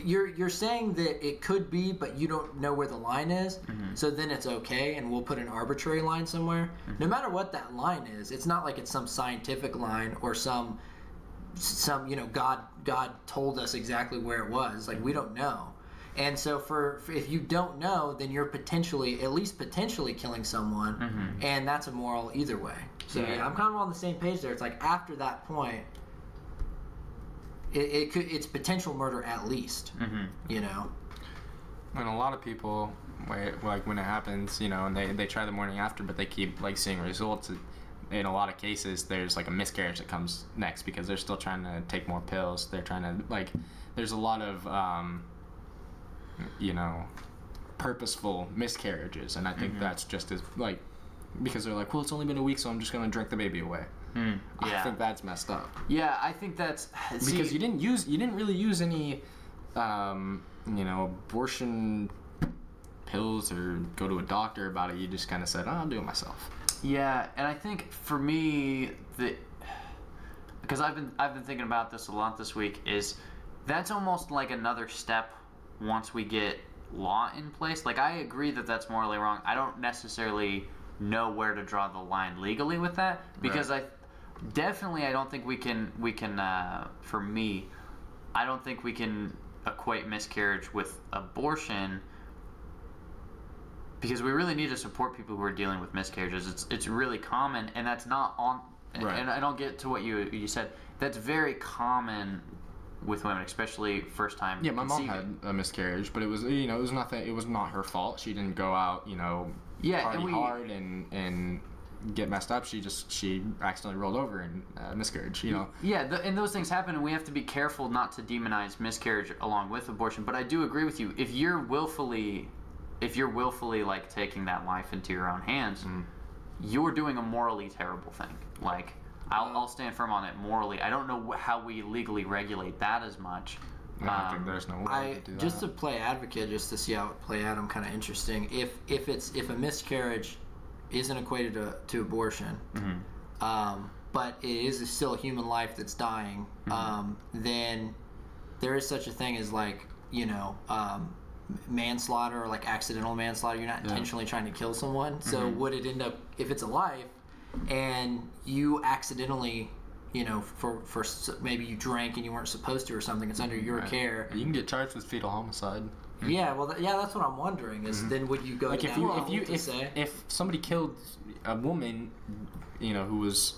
you're saying that it could be, but you don't know where the line is. Mm-hmm. So then it's okay, and we'll put an arbitrary line somewhere. Mm-hmm. No matter what that line is, it's not like it's some scientific line or some God told us exactly where it was. Like we don't know. And so for if you don't know, then you're at least potentially killing someone, mm-hmm. and that's immoral either way. So yeah, I'm kind of on the same page there. It's like after that point, it's potential murder at least, mm-hmm. And a lot of people, like when it happens, and they try the morning after, but they keep like seeing results. In a lot of cases, there's like a miscarriage that comes next because they're still trying to take more pills. They're trying to there's a lot of purposeful miscarriages, and I think mm-hmm. that's just as because they're like, well, it's only been a week, so I'm just gonna drink the baby away. Yeah. I think that's messed up. Yeah, I think that's because you didn't really use any abortion pills or go to a doctor about it. You just kind of said, I'll do it myself. Yeah, and I think for me because I've been thinking about this a lot this week, is that's almost like another step once we get law in place. Like, I agree that that's morally wrong. I don't necessarily know where to draw the line legally with that, because right. I don't think we can for me, I don't think we can equate miscarriage with abortion, because we really need to support people who are dealing with miscarriages. It's really common, and that's not on. Right. And I don't get to what you said. That's very common with women, especially first time. Yeah, my mom had a miscarriage, but it was it was nothing. It was not her fault. She didn't go out party hard and get messed up. She accidentally rolled over and miscarriage. Yeah, and those things happen, and we have to be careful not to demonize miscarriage along with abortion. But I do agree with you. If you're willfully like taking that life into your own hands, you're doing a morally terrible thing. Like, I'll stand firm on it morally. I don't know how we legally regulate that as much. I think there's no way to do that. Just to play advocate, just to see how it play out, I'm kind of interesting. If a miscarriage isn't equated to abortion, mm-hmm. But it is still a human life that's dying, mm-hmm. Then there is such a thing as manslaughter or like accidental manslaughter. You're not intentionally trying to kill someone. Mm-hmm. So would it end up, if it's a life and you accidentally, for maybe you drank and you weren't supposed to or something, it's under your care. You can get charged with fetal homicide. Yeah, well, that's what I'm wondering. Is then would you go like if somebody killed a woman, who was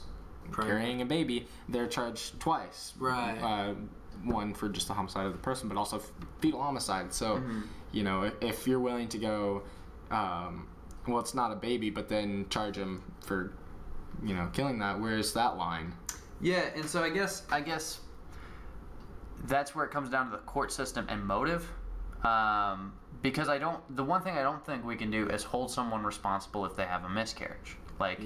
carrying a baby, they're charged twice. Right. One for just the homicide of the person, but also fetal homicide. So, if you're willing to go, well, it's not a baby, but then charge him for, killing that. Where's that line? Yeah, and so I guess that's where it comes down to the court system and motive. Because the one thing I don't think we can do is hold someone responsible if they have a miscarriage. Like,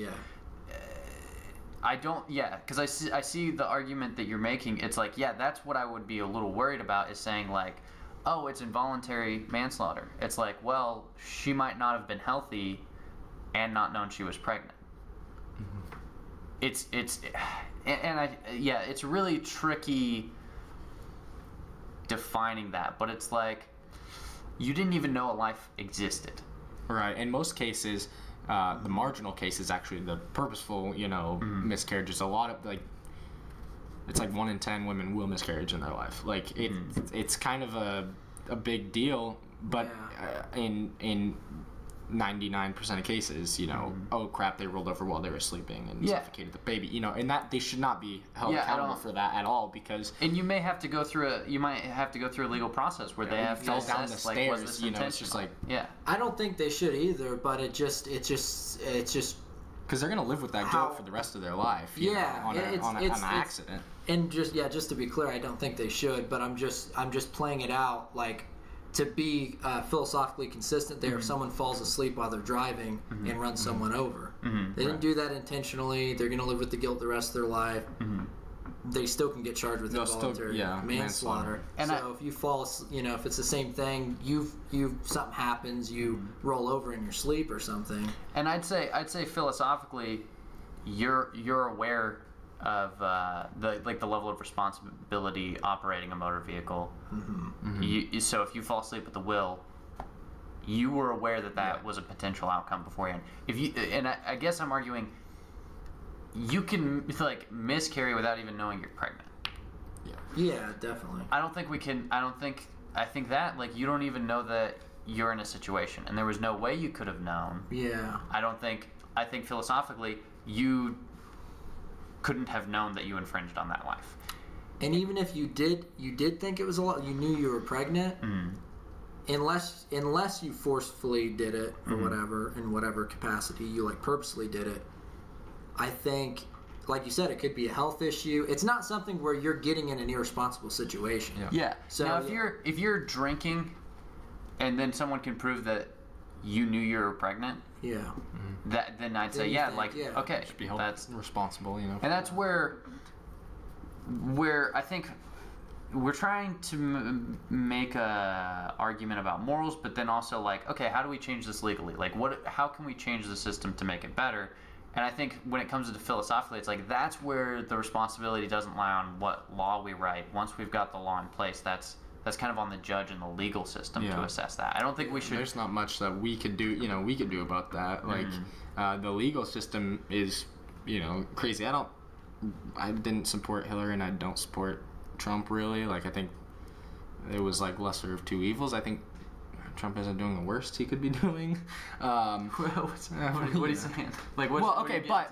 I don't, because I see the argument that you're making. It's like, that's what I would be a little worried about, is saying like, oh, it's involuntary manslaughter. It's like, well, she might not have been healthy and not known she was pregnant. It's really tricky defining that, but it's like, you didn't even know a life existed. Right. In most cases, the marginal case is actually the purposeful, miscarriages. A lot of it's like 1 in 10 women will miscarriage in their life. Like it's kind of a big deal, but in 99% of cases, oh crap, they rolled over while they were sleeping and suffocated the baby, and that they should not be held accountable for that at all, because you might have to go through a legal process where they have to down the stairs, it's just like I don't think they should either, but it's just because they're gonna live with that guilt for the rest of their life. On an accident. And just to be clear, I don't think they should, but I'm just playing it out like, to be philosophically consistent there. If someone falls asleep while they're driving and runs someone over, they didn't do that intentionally. They're going to live with the guilt the rest of their life. They still can get charged with involuntary manslaughter. And so if you fall, if it's the same thing, something happens, you roll over in your sleep or something. And I'd say philosophically, you're aware of the level of responsibility operating a motor vehicle. So if you fall asleep at the wheel, you were aware that was a potential outcome beforehand. I guess I'm arguing, you can miscarry without even knowing you're pregnant. Yeah, definitely. I think that you don't even know that you're in a situation, and there was no way you could have known. I think philosophically you couldn't have known that you infringed on that life. And even if you did think it was a lot, you knew you were pregnant, unless you forcefully did it or whatever, in whatever capacity you purposely did it, I think, like you said, it could be a health issue. It's not something where you're getting in an irresponsible situation. So now if you're drinking and then someone can prove that you knew you were pregnant, then I'd say okay, should be held responsible, And that's where I think we're trying to make a argument about morals, but then also okay, how do we change this legally? How can we change the system to make it better? And I think when it comes to philosophically, it's that's where the responsibility doesn't lie on what law we write. Once we've got the law in place, that's kind of on the judge and the legal system to assess that. I don't think we should. There's not much that we could do. We could do about that. The legal system is, crazy. I didn't support Hillary, and I don't support Trump really. I think it was lesser of two evils. I think Trump isn't doing the worst he could be doing. What are you saying?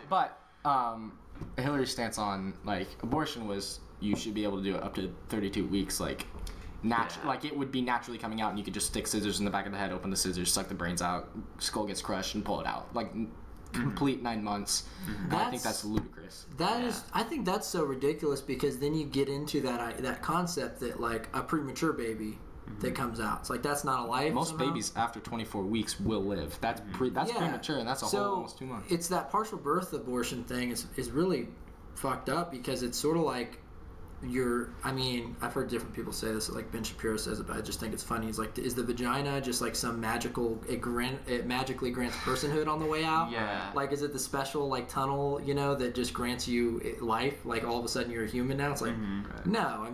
But Hillary's stance on abortion was you should be able to do it up to 32 weeks. It would be naturally coming out, and you could just stick scissors in the back of the head, open the scissors, suck the brains out, skull gets crushed, and pull it out. Complete 9 months. I think that's ludicrous. I think that's so ridiculous, because then you get into that concept that a premature baby that comes out, it's that's not a life. Most babies after 24 weeks will live. That's premature, and that's whole almost 2 months. It's that partial birth abortion thing is really fucked up, because it's sort of I've heard different people say this, Ben Shapiro says it, but I just think it's funny. He's is the vagina just some magical, it magically grants personhood on the way out? Is it the special tunnel, that just grants you life? All of a sudden you're a human now? It's no,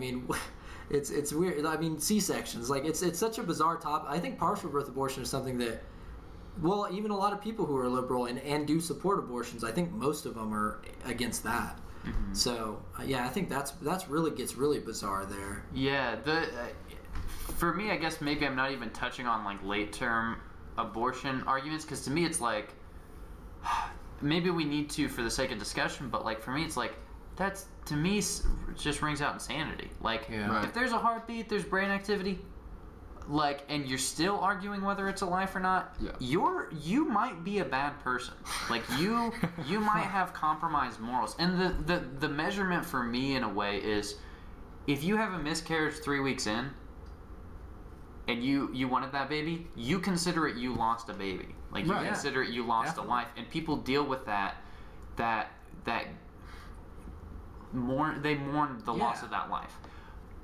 it's weird. C-sections, it's such a bizarre topic. I think partial birth abortion is something that, well, even a lot of people who are liberal and do support abortions, I think most of them are against that. So I think that's really gets really bizarre there. For me, I guess maybe I'm not even touching on late term abortion arguments, because to me it's maybe we need to for the sake of discussion, but for me it's that's, to me, just rings out insanity. If there's a heartbeat, there's brain activity, and you're still arguing whether it's a life or not, you might be a bad person. You might have compromised morals. And the measurement for me, in a way, is if you have a miscarriage 3 weeks in and you wanted that baby, you consider it you lost a baby. Consider it you lost a life. And people deal with that mourn the loss of that life.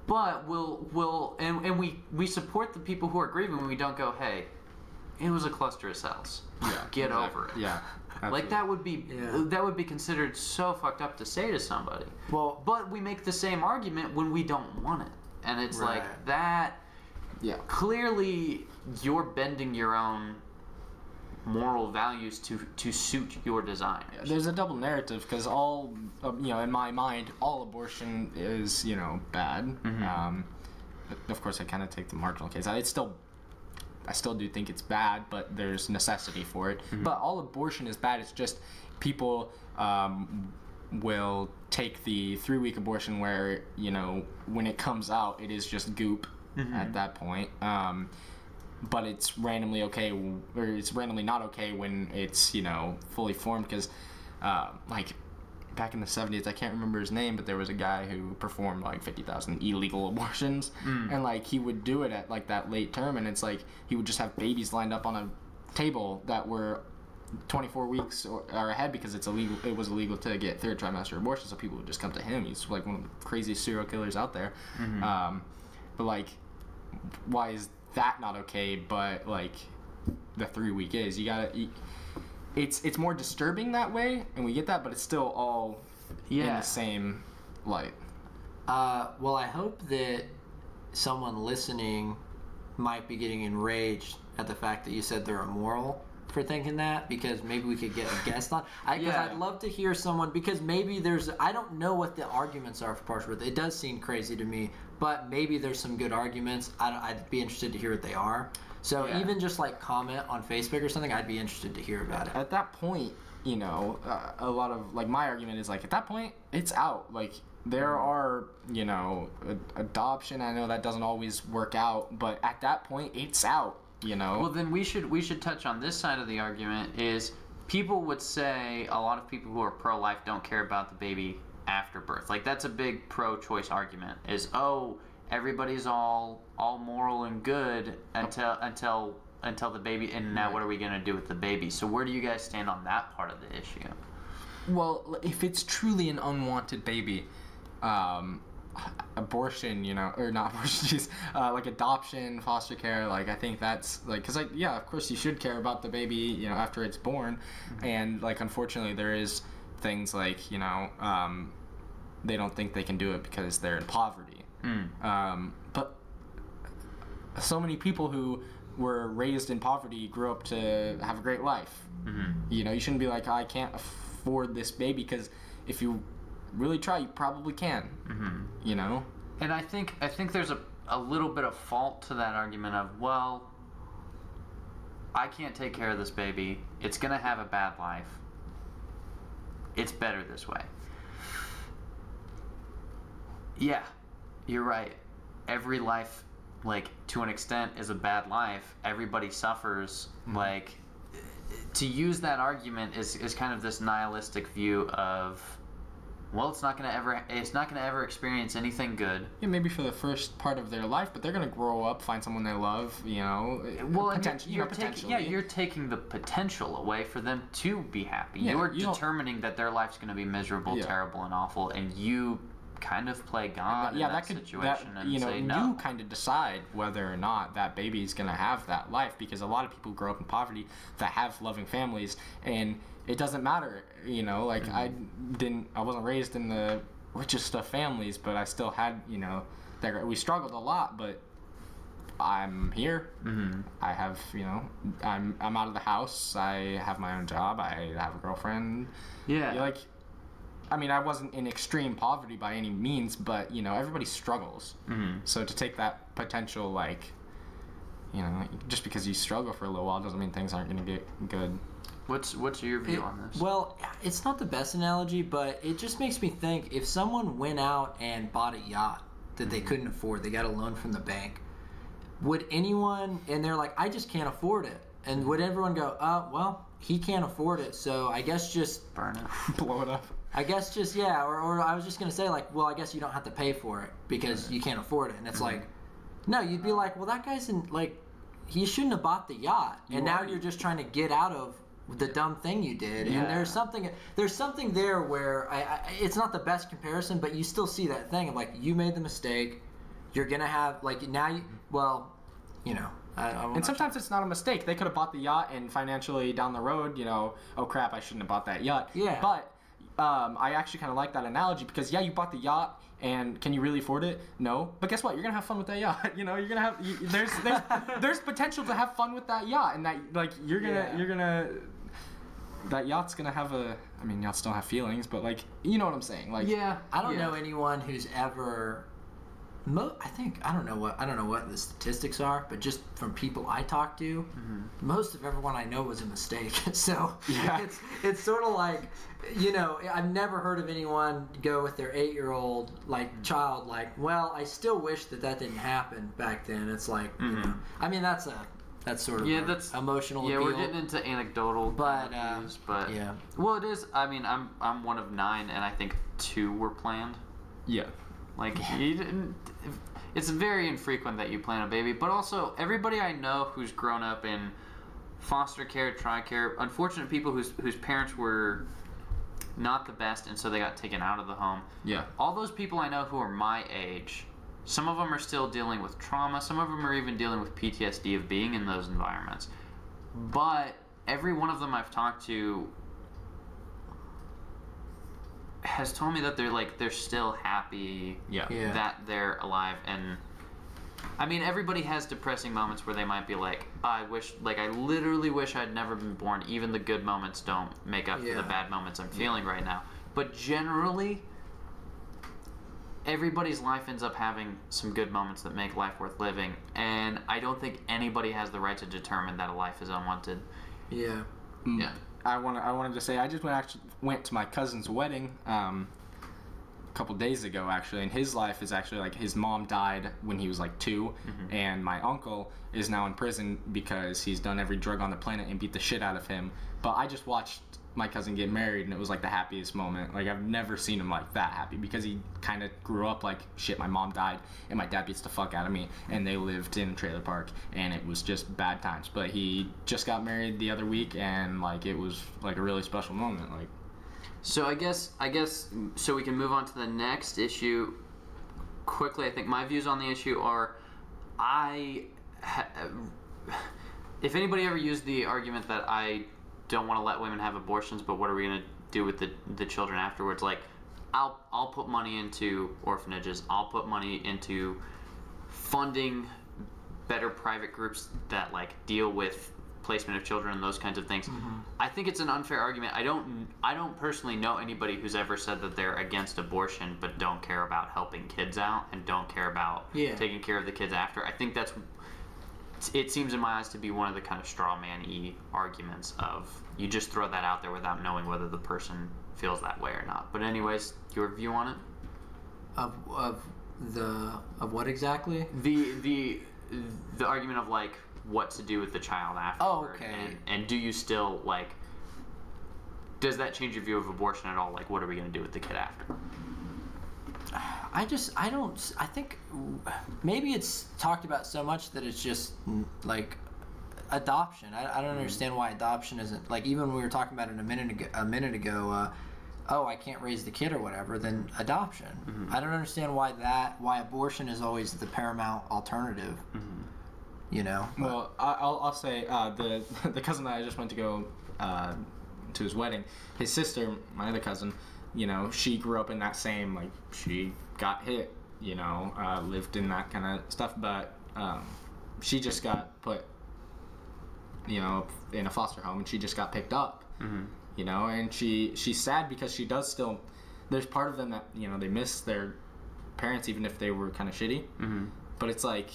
But and we support the people who are grieving when we don't go, hey, it was a cluster of cells. Yeah, get over it. Yeah. Absolutely. Like that would be considered so fucked up to say to somebody. Well, but we make the same argument when we don't want it. And it's right. like that. Yeah. Clearly, you're bending your own moral values to suit your desires. Yeah, there's a double narrative because in my mind, all abortion is, bad. Mm-hmm. Of course, I kind of take the marginal case. I still do think it's bad, but there's necessity for it. Mm-hmm. But all abortion is bad. It's just people will take the 3-week abortion where, when it comes out, it is just goop at that point. But it's randomly okay, or it's randomly not okay when it's, fully formed. Because, back in the 70s, I can't remember his name, but there was a guy who performed 50,000 illegal abortions, and he would do it at that late term, and it's he would just have babies lined up on a table that were 24 weeks or ahead because it's illegal. It was illegal to get third trimester abortion, so people would just come to him. He's one of the craziest serial killers out there. But why is that not okay? But the 3-week is, you gotta. It's more disturbing that way, and we get that, but it's still all in the same light. Well, I hope that someone listening might be getting enraged at the fact that you said they're immoral for thinking that, because maybe we could get a guest on. Because I'd love to hear someone, because maybe I don't know what the arguments are for partial birth. It does seem crazy to me, but maybe there's some good arguments. I'd be interested to hear what they are. So even just comment on Facebook or something, I'd be interested to hear about it. At that point, a lot of my argument is at that point it's out. There are adoption. I know that doesn't always work out, but at that point it's out. Well, then we should touch on this side of the argument. Is people would say a lot of people who are pro-life don't care about the baby after birth. That's a big pro-choice argument. Is everybody's all moral and good until the baby, and now what are we going to do with the baby? So where do you guys stand on that part of the issue? Well, if it's truly an unwanted baby, abortion, or not abortion, adoption, foster care, I think that's because of course you should care about the baby, after it's born, and unfortunately there is things they don't think they can do it because they're in poverty. But so many people who were raised in poverty grew up to have a great life. You shouldn't be I can't afford this baby, because if you really try, you probably can. And I think there's a little bit of fault to that argument of, well, I can't take care of this baby, it's gonna have a bad life, it's better this way. Yeah, you're right. Every life, to an extent, is a bad life. Everybody suffers. To use that argument is kind of this nihilistic view of, well, it's not gonna ever experience anything good. Yeah, maybe for the first part of their life, but they're gonna grow up, find someone they love. Well, potentially. You're taking the potential away for them to be happy. Yeah, you're determining that their life's gonna be miserable, terrible, and awful, and you kind of play God in that situation and say no. You kind of decide whether or not that baby is going to have that life, because a lot of people grow up in poverty that have loving families, and it doesn't matter. I wasn't raised in the richest of families, but I still had we struggled a lot, but I'm here. I have I'm out of the house. I have my own job. I have a girlfriend. Yeah. I wasn't in extreme poverty by any means, but, everybody struggles. So to take that potential, just because you struggle for a little while doesn't mean things aren't going to get good. What's your view on this? Well, it's not the best analogy, but it just makes me think, if someone went out and bought a yacht that they couldn't afford, they got a loan from the bank, would anyone, and they're like, I just can't afford it, and would everyone go, well, he can't afford it, so I guess just burn it, blow it up? I guess just, or I was just going to say, well, I guess you don't have to pay for it because you can't afford it. And it's no, you'd be well, that guy's he shouldn't have bought the yacht. And now you're just trying to get out of the dumb thing you did. And there's something there where it's not the best comparison, but you still see that thing of like, you made the mistake, you're gonna have like now and sometimes it's not a mistake. They could have bought the yacht, and financially down the road, oh crap, I shouldn't have bought that yacht. Yeah. But I actually kind of like that analogy because you bought the yacht, and can you really afford it? No. But guess what? You're gonna have fun with that yacht. You're gonna have there's potential to have fun with that yacht, and that like you're gonna that yacht's gonna have yachts don't have feelings, but like you know what I'm saying. Like I don't know anyone who's ever. I don't know what the statistics are, but just from people I talk to, most of everyone I know was a mistake. So it's sort of like, I've never heard of anyone go with their 8-year-old child like, well, I still wish that didn't happen back then. It's like, that's sort of that's emotional appeal. We're getting into anecdotal views, but well, it is. I mean, I'm one of 9, and I think 2 were planned. Yeah. Like, you didn't... It's very infrequent that you plan a baby, but also everybody I know who's grown up in foster care, TRICARE, unfortunate people whose parents were not the best, and so they got taken out of the home. Yeah. All those people I know who are my age, some of them are still dealing with trauma, some of them are even dealing with PTSD of being in those environments. But every one of them I've talked to has told me that they're still happy that they're alive. And I mean, everybody has depressing moments where they might be like, I literally wish I'd never been born. Even the good moments don't make up for the bad moments I'm feeling right now. But generally, everybody's life ends up having some good moments that make life worth living, and I don't think anybody has the right to determine that a life is unwanted. Yeah. Yeah. I wanted to say I just went to my cousin's wedding a couple days ago actually, and his life is actually like his mom died when he was like 2, and my uncle is now in prison because he's done every drug on the planet and beat the shit out of him. But I just watched my cousin get married, and it was like the happiest moment. Like, I've never seen him like that happy because he kind of grew up like, shit, my mom died and my dad beats the fuck out of me, and they lived in a trailer park, and it was just bad times. But he just got married the other week, and like it was like a really special moment. Like, so I guess so we can move on to the next issue quickly. I think my views on the issue are, if anybody ever used the argument that I don't want to let women have abortions, but what are we going to do with the children afterwards? Like, I'll put money into orphanages. I'll put money into funding better private groups that like deal with placement of children and those kinds of things. I think it's an unfair argument. I don't personally know anybody who's ever said that they're against abortion but don't care about helping kids out and don't care about taking care of the kids after. I think it seems in my eyes to be one of the kind of straw man-y arguments of you just throw that out there without knowing whether the person feels that way or not. But anyways, your view on it? Of what exactly? The argument of like what to do with the child afterward. Oh, okay. And do you still like? Does that change your view of abortion at all? Like, what are we going to do with the kid after? I think maybe it's talked about so much that it's just like adoption. I don't understand why adoption isn't, like, even when we were talking about it a minute ago, I can't raise the kid or whatever, then adoption. I don't understand why abortion is always the paramount alternative. Well, I'll say the cousin that I just went to go to his wedding, his sister, my other cousin, she grew up in that same, like, she got hit, lived in that kind of stuff, but she just got put, in a foster home, and she just got picked up, and she's sad because she does still, there's part of them that, they miss their parents even if they were kind of shitty, but it's like,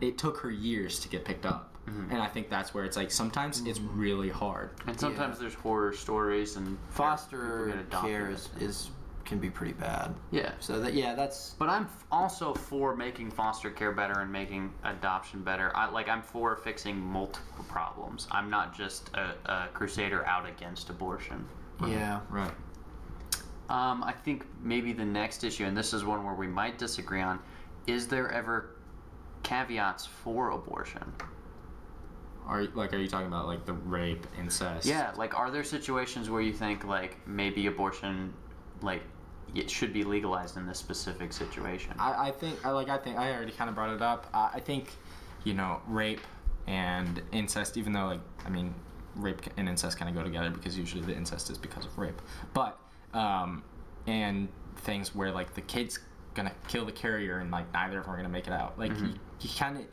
it took her years to get picked up. And I think that's where it's like sometimes it's really hard. And sometimes there's horror stories and foster care can be pretty bad. Yeah. So that's. But I'm also for making foster care better and making adoption better. I'm for fixing multiple problems. I'm not just a crusader out against abortion. Yeah. Right. I think maybe the next issue, and this is one where we might disagree on, is there ever caveats for abortion? Are you talking about like the rape, incest? Yeah, like are there situations where you think like maybe abortion, like it should be legalized in this specific situation? I think I already kind of brought it up. I think, rape and incest, even though like I mean, rape and incest kind of go together because usually the incest is because of rape, but and things where like the kid's gonna kill the carrier and like neither of them are gonna make it out. Like you kind of.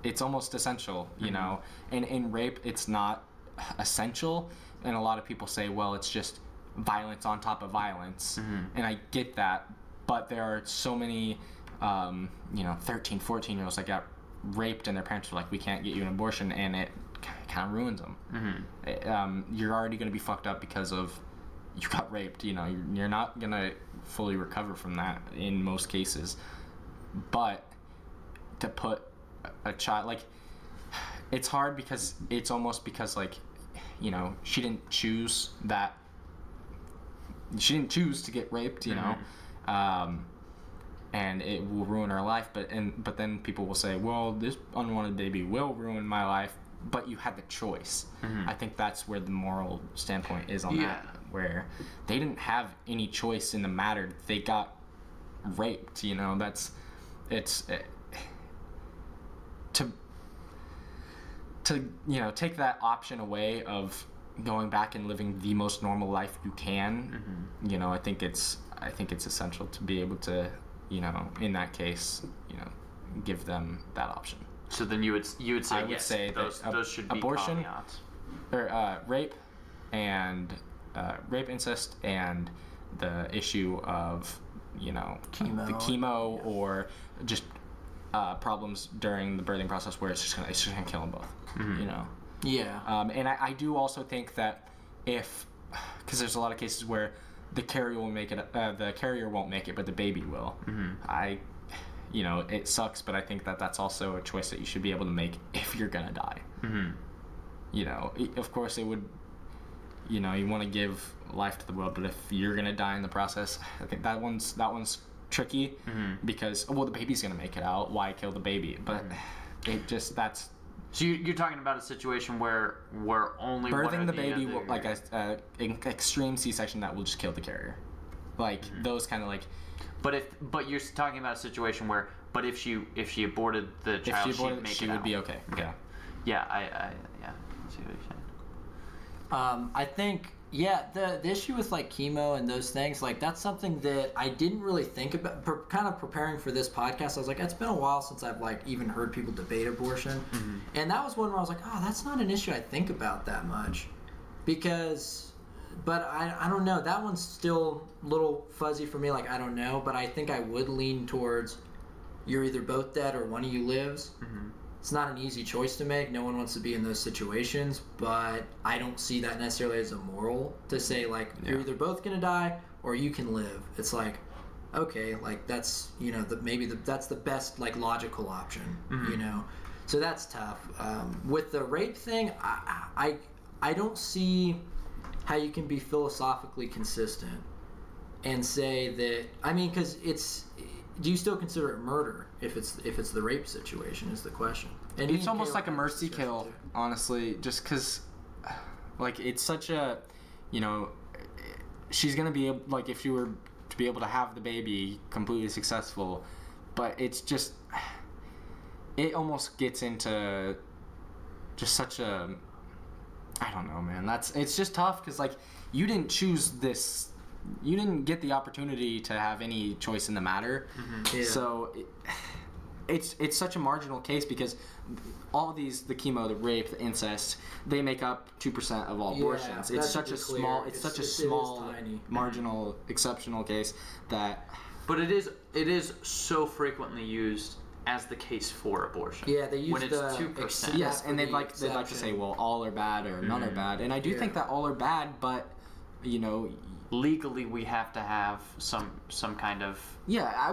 It's almost essential, and in rape it's not essential, and a lot of people say, well, it's just violence on top of violence, and I get that, but there are so many 13, 14 year olds that got raped and their parents were like, we can't get you an abortion, and it kind of ruins them. You're already going to be fucked up because of you got raped. You're not going to fully recover from that in most cases, but to put a child, like, it's hard because it's almost because like she didn't choose that, she didn't choose to get raped, and it will ruin her life, but then people will say, well, this unwanted baby will ruin my life, but you had the choice. I think that's where the moral standpoint is on that, where they didn't have any choice in the matter, they got raped. To take that option away of going back and living the most normal life you can, I think it's essential to be able to, in that case, give them that option. So then you would say I would say those should be abortion, caveats. Or rape, and rape, incest, and the issue of the chemo, or just problems during the birthing process where it's just gonna kill them both. And I do also think that because there's a lot of cases where the carrier will make it, the carrier won't make it, but the baby will. It sucks, but I think that that's also a choice that you should be able to make if you're gonna die. Of course it would, you want to give life to the world, but if you're gonna die in the process, I think that one's tricky, because the baby's gonna make it out, why kill the baby? But that's. So you're talking about a situation where only birthing the baby will, like an extreme C-section that will just kill the carrier, like those kind of like. But you're talking about a situation where, if she aborted the child, she would be okay. Okay. Yeah, I see what you're saying. I think the issue with like chemo and those things, like that's something that I didn't really think about. Kind of preparing for this podcast, I was like, it's been a while since I've like even heard people debate abortion, and that was one where I was like, oh, that's not an issue I think about that much, but I don't know, that one's still a little fuzzy for me. Like I don't know, but I think I would lean towards you're either both dead or one of you lives. It's not an easy choice to make. No one wants to be in those situations, but I don't see that necessarily as a moral to say like you're either both gonna die or you can live. It's like, okay, like that's that's the best like logical option, So that's tough. With the rape thing, I don't see how you can be philosophically consistent and say that. I mean, because do you still consider it murder if it's the rape situation is the question? And it's almost like a mercy kill, honestly, just because, like, it's such a, she's gonna be able, like, if she were to be able to have the baby completely successful, but it's just, it almost gets into just such a, I don't know, man. It's just tough because like you didn't choose this. You didn't get the opportunity to have any choice in the matter. So it's such a marginal case because all of these, the chemo, the rape, the incest, they make up 2% of all abortions. It's such a small, tiny, marginal, exceptional case that. But it is so frequently used as the case for abortion. Yeah, they use when it's 2%. Yes, and they'd like to say, well, all are bad or none are bad, and I do think that all are bad, but legally we have to have some kind of I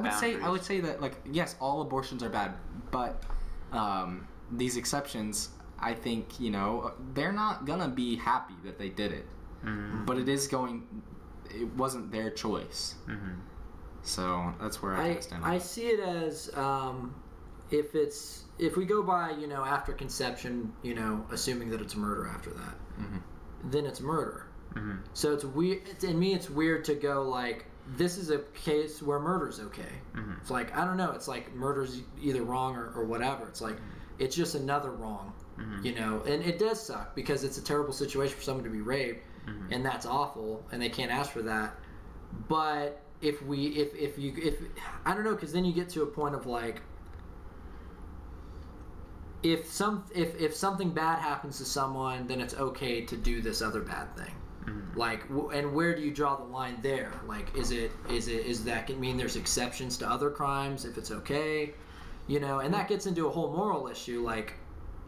would say that like yes, all abortions are bad, but these exceptions, I think they're not gonna be happy that they did it, but it wasn't their choice. So that's where I stand. I see it as if we go by, after conception, assuming that it's murder after that, then it's murder. So it's weird. In me, it's weird to go like, this is a case where murder's okay. It's like, I don't know. It's like murder's either wrong or whatever. It's like, it's just another wrong, and it does suck because it's a terrible situation for someone to be raped, and that's awful, and they can't ask for that. But if I don't know, because then you get to a point of like, if something bad happens to someone, then it's okay to do this other bad thing. Like, and where do you draw the line there? Like, is that can mean there's exceptions to other crimes if it's okay, and that gets into a whole moral issue. Like,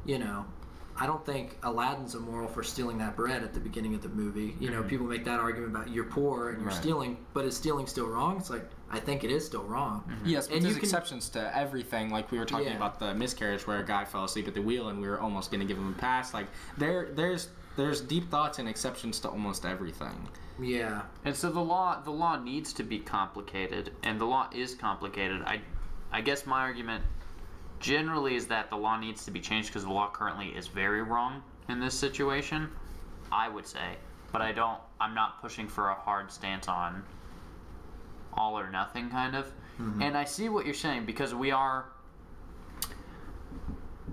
I don't think Aladdin's immoral for stealing that bread at the beginning of the movie. People make that argument about you're poor and you're stealing, but is stealing still wrong? It's like, I think it is still wrong. Yes, but there's exceptions to everything. Like we were talking about the miscarriage where a guy fell asleep at the wheel and we were almost going to give him a pass. Like there's deep thoughts and exceptions to almost everything. Yeah. And so the law needs to be complicated, and the law is complicated. I guess my argument generally is that the law needs to be changed because the law currently is very wrong in this situation, I would say. But I'm not pushing for a hard stance on all or nothing kind of. And I see what you're saying, because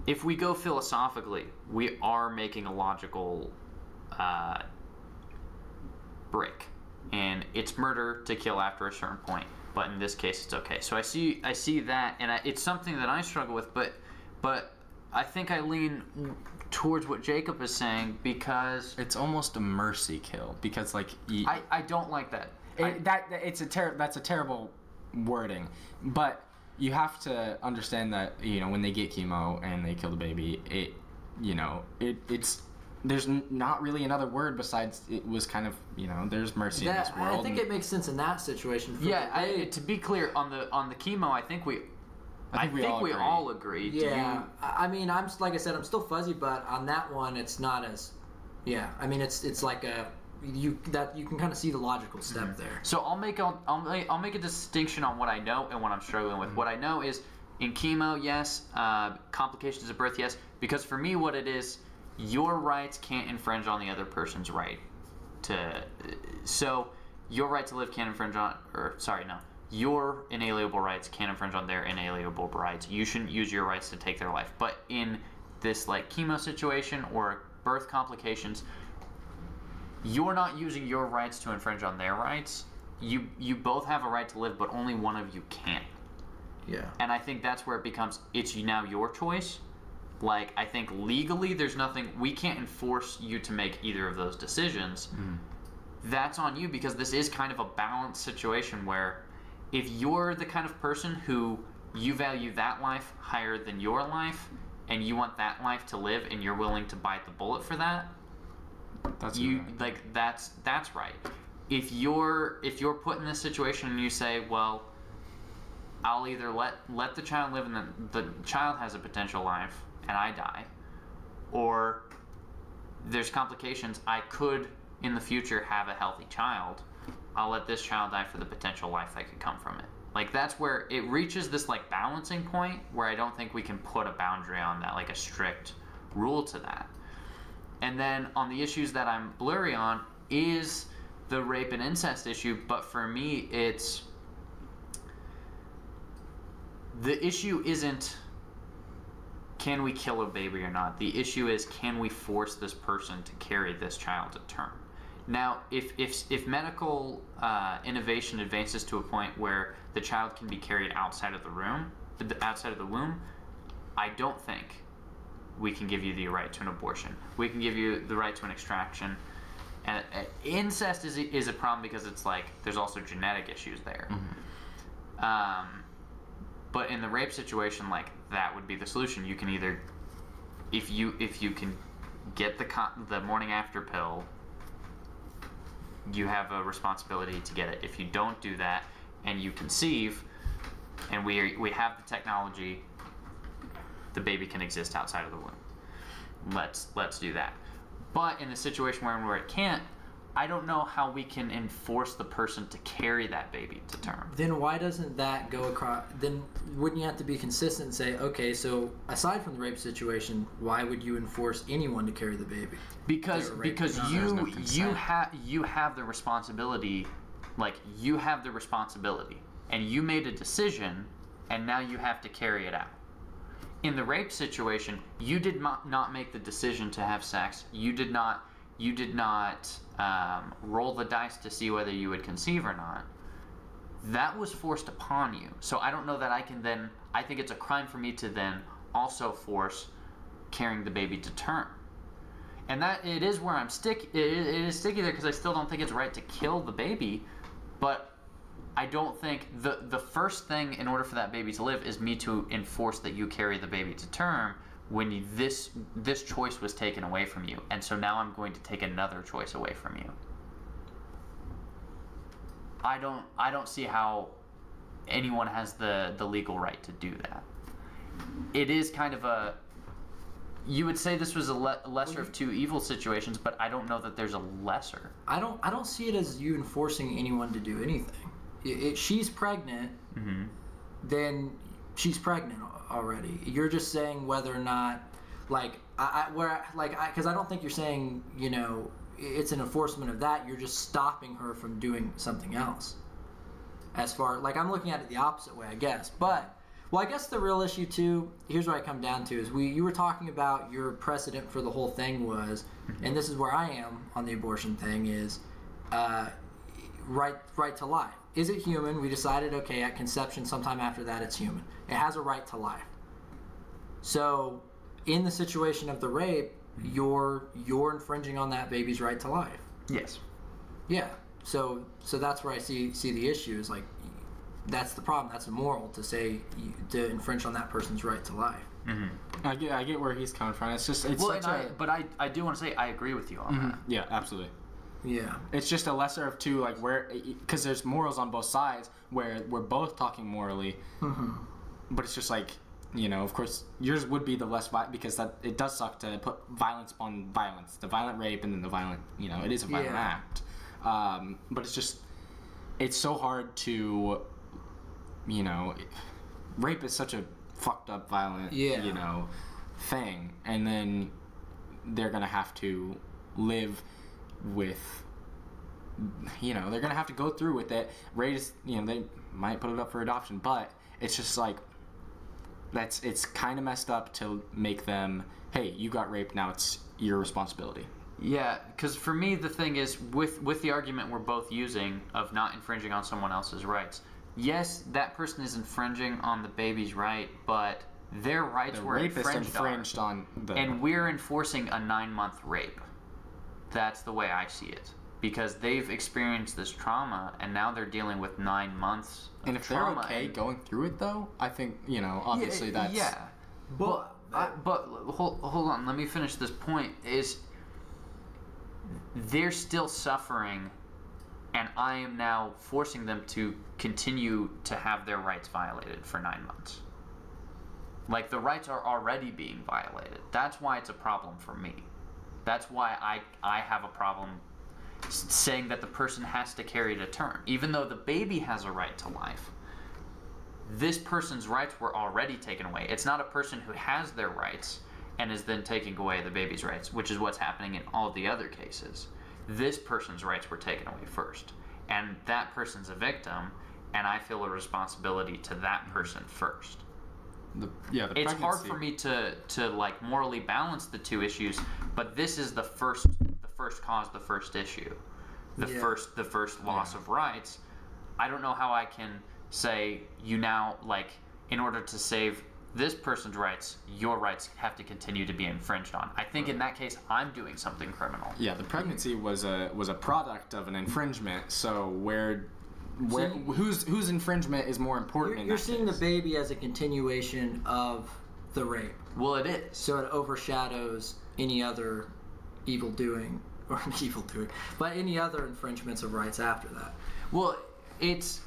if we go philosophically, we are making a logical break. And it's murder to kill after a certain point. But in this case, it's okay. So I see that, and it's something that I struggle with. But I think I lean towards what Jacob is saying, because it's almost a mercy kill. Because like I don't like that. That's a terrible wording. But you have to understand that when they get chemo and they kill the baby, it's. There's not really another word besides it was kind of, there's mercy in this world. I think it makes sense in that situation. To be clear, on the chemo, I think we all agree. Yeah, I mean, like I said, I'm still fuzzy, but on that one, it's not as, I mean, it's like you can kind of see the logical step there. So I'll make a distinction on what I know and what I'm struggling with. What I know is in chemo, yes, complications of birth, yes, because for me, what it is. Your rights can't infringe on the other person's right so your right to live can't infringe on, your inalienable rights can't infringe on their inalienable rights. You shouldn't use your rights to take their life. But in this like chemo situation or birth complications, you're not using your rights to infringe on their rights. You both have a right to live, but only one of you can't. Yeah. And I think that's where it becomes, it's now your choice. Like, I think legally there's nothing, we can't enforce you to make either of those decisions. That's on you, because this is kind of a balanced situation where if you're the kind of person who you value that life higher than your life and you want that life to live and you're willing to bite the bullet for that, that's right. If you're put in this situation and you say, well, I'll either let the child live and the child has a potential life and I die, or there's complications, I could in the future have a healthy child, I'll let this child die for the potential life that could come from it. Like, that's where it reaches this like balancing point where I don't think we can put a boundary on that, like a strict rule to that. And then on the issues that I'm blurry on is the rape and incest issue, but for me it's the issue isn't can we kill a baby or not. The issue is, can we force this person to carry this child to term? Now, if medical innovation advances to a point where the child can be carried outside of the womb, I don't think we can give you the right to an abortion. We can give you the right to an extraction. And incest is a problem because it's like there's also genetic issues there. But in the rape situation, like, that would be the solution. You can either, if you can get the morning after pill, you have a responsibility to get it. If you don't do that and you conceive, and we have the technology, the baby can exist outside of the womb. Let's do that. But in the situation where it can't, I don't know how we can enforce the person to carry that baby to term. Then why doesn't that go across? Then wouldn't you have to be consistent and say, okay, so aside from the rape situation, why would you enforce anyone to carry the baby? Because you have the responsibility, like you have the responsibility, and you made a decision, and now you have to carry it out. In the rape situation, you did not make the decision to have sex. You did not roll the dice to see whether you would conceive or not. That was forced upon you. So I don't know that I can then, I think it's a crime for me to then also force carrying the baby to term. And that, it is where I'm sticky. It is sticky there because I still don't think it's right to kill the baby, but I don't think the first thing in order for that baby to live is me to enforce that you carry the baby to term when this choice was taken away from you, and so now I'm going to take another choice away from you. I don't see how anyone has the legal right to do that. It is kind of a, you would say this was a lesser of two evil situations, but I don't know that there's a lesser. I don't see it as you enforcing anyone to do anything. If she's pregnant, then she's pregnant already. You're just saying whether or not, because I don't think you're saying, you know, it's an enforcement of that. You're just stopping her from doing something else. As far, like, I'm looking at it the opposite way, I guess. But, well, I guess the real issue too, here's what I come down to, is you were talking about your precedent for the whole thing was, and this is where I am on the abortion thing, is right to life. Is it human? We decided, okay, at conception, sometime after that, it's human. It has a right to life. So, in the situation of the rape, you're infringing on that baby's right to life. Yes. Yeah. So that's where I see the issue is, like, that's the problem. That's immoral to say, to infringe on that person's right to life. Mm-hmm. I get where he's coming from. It's just but I do want to say I agree with you on that. Yeah, absolutely. Yeah, it's just a lesser of two, like, where, because there's morals on both sides where we're both talking morally, but it's just like, you know, of course yours would be the less because that it does suck to put violence upon violence, the violent rape and then the violent, you know, it is a violent act, but it's just, it's so hard to, you know, rape is such a fucked up violent, you know, thing, and then they're gonna have to live with, you know, they're gonna have to go through with it, raise, you know, they might put it up for adoption, but it's just like, it's kind of messed up to make them, hey, you got raped, now it's your responsibility. Yeah, because for me the thing is, with the argument we're both using of not infringing on someone else's rights, yes, that person is infringing on the baby's right, but their rights were infringed on them. And we're enforcing a 9-month rape. That's the way I see it, because they've experienced this trauma and now they're dealing with 9 months of and if trauma. They're okay going through it, though, I think, you know, obviously that's... Yeah, but hold on, let me finish this point, is they're still suffering, and I am now forcing them to continue to have their rights violated for 9 months. Like, the rights are already being violated. That's why it's a problem for me. That's why I have a problem saying that the person has to carry to term. Even though the baby has a right to life, this person's rights were already taken away. It's not a person who has their rights and is then taking away the baby's rights, which is what's happening in all the other cases. This person's rights were taken away first. And that person's a victim, and I feel a responsibility to that person first. It's hard for me to like morally balance the two issues, but this is the first cause, the first issue, the first loss of rights. I don't know how I can say you now, like, in order to save this person's rights, your rights have to continue to be infringed on. I think in that case I'm doing something criminal. Yeah, the pregnancy was a product of an infringement. So whose infringement is more important? You're seeing the baby as a continuation of the rape. Well, it is. So it overshadows any other evil doing, but any other infringements of rights after that. Well, it's.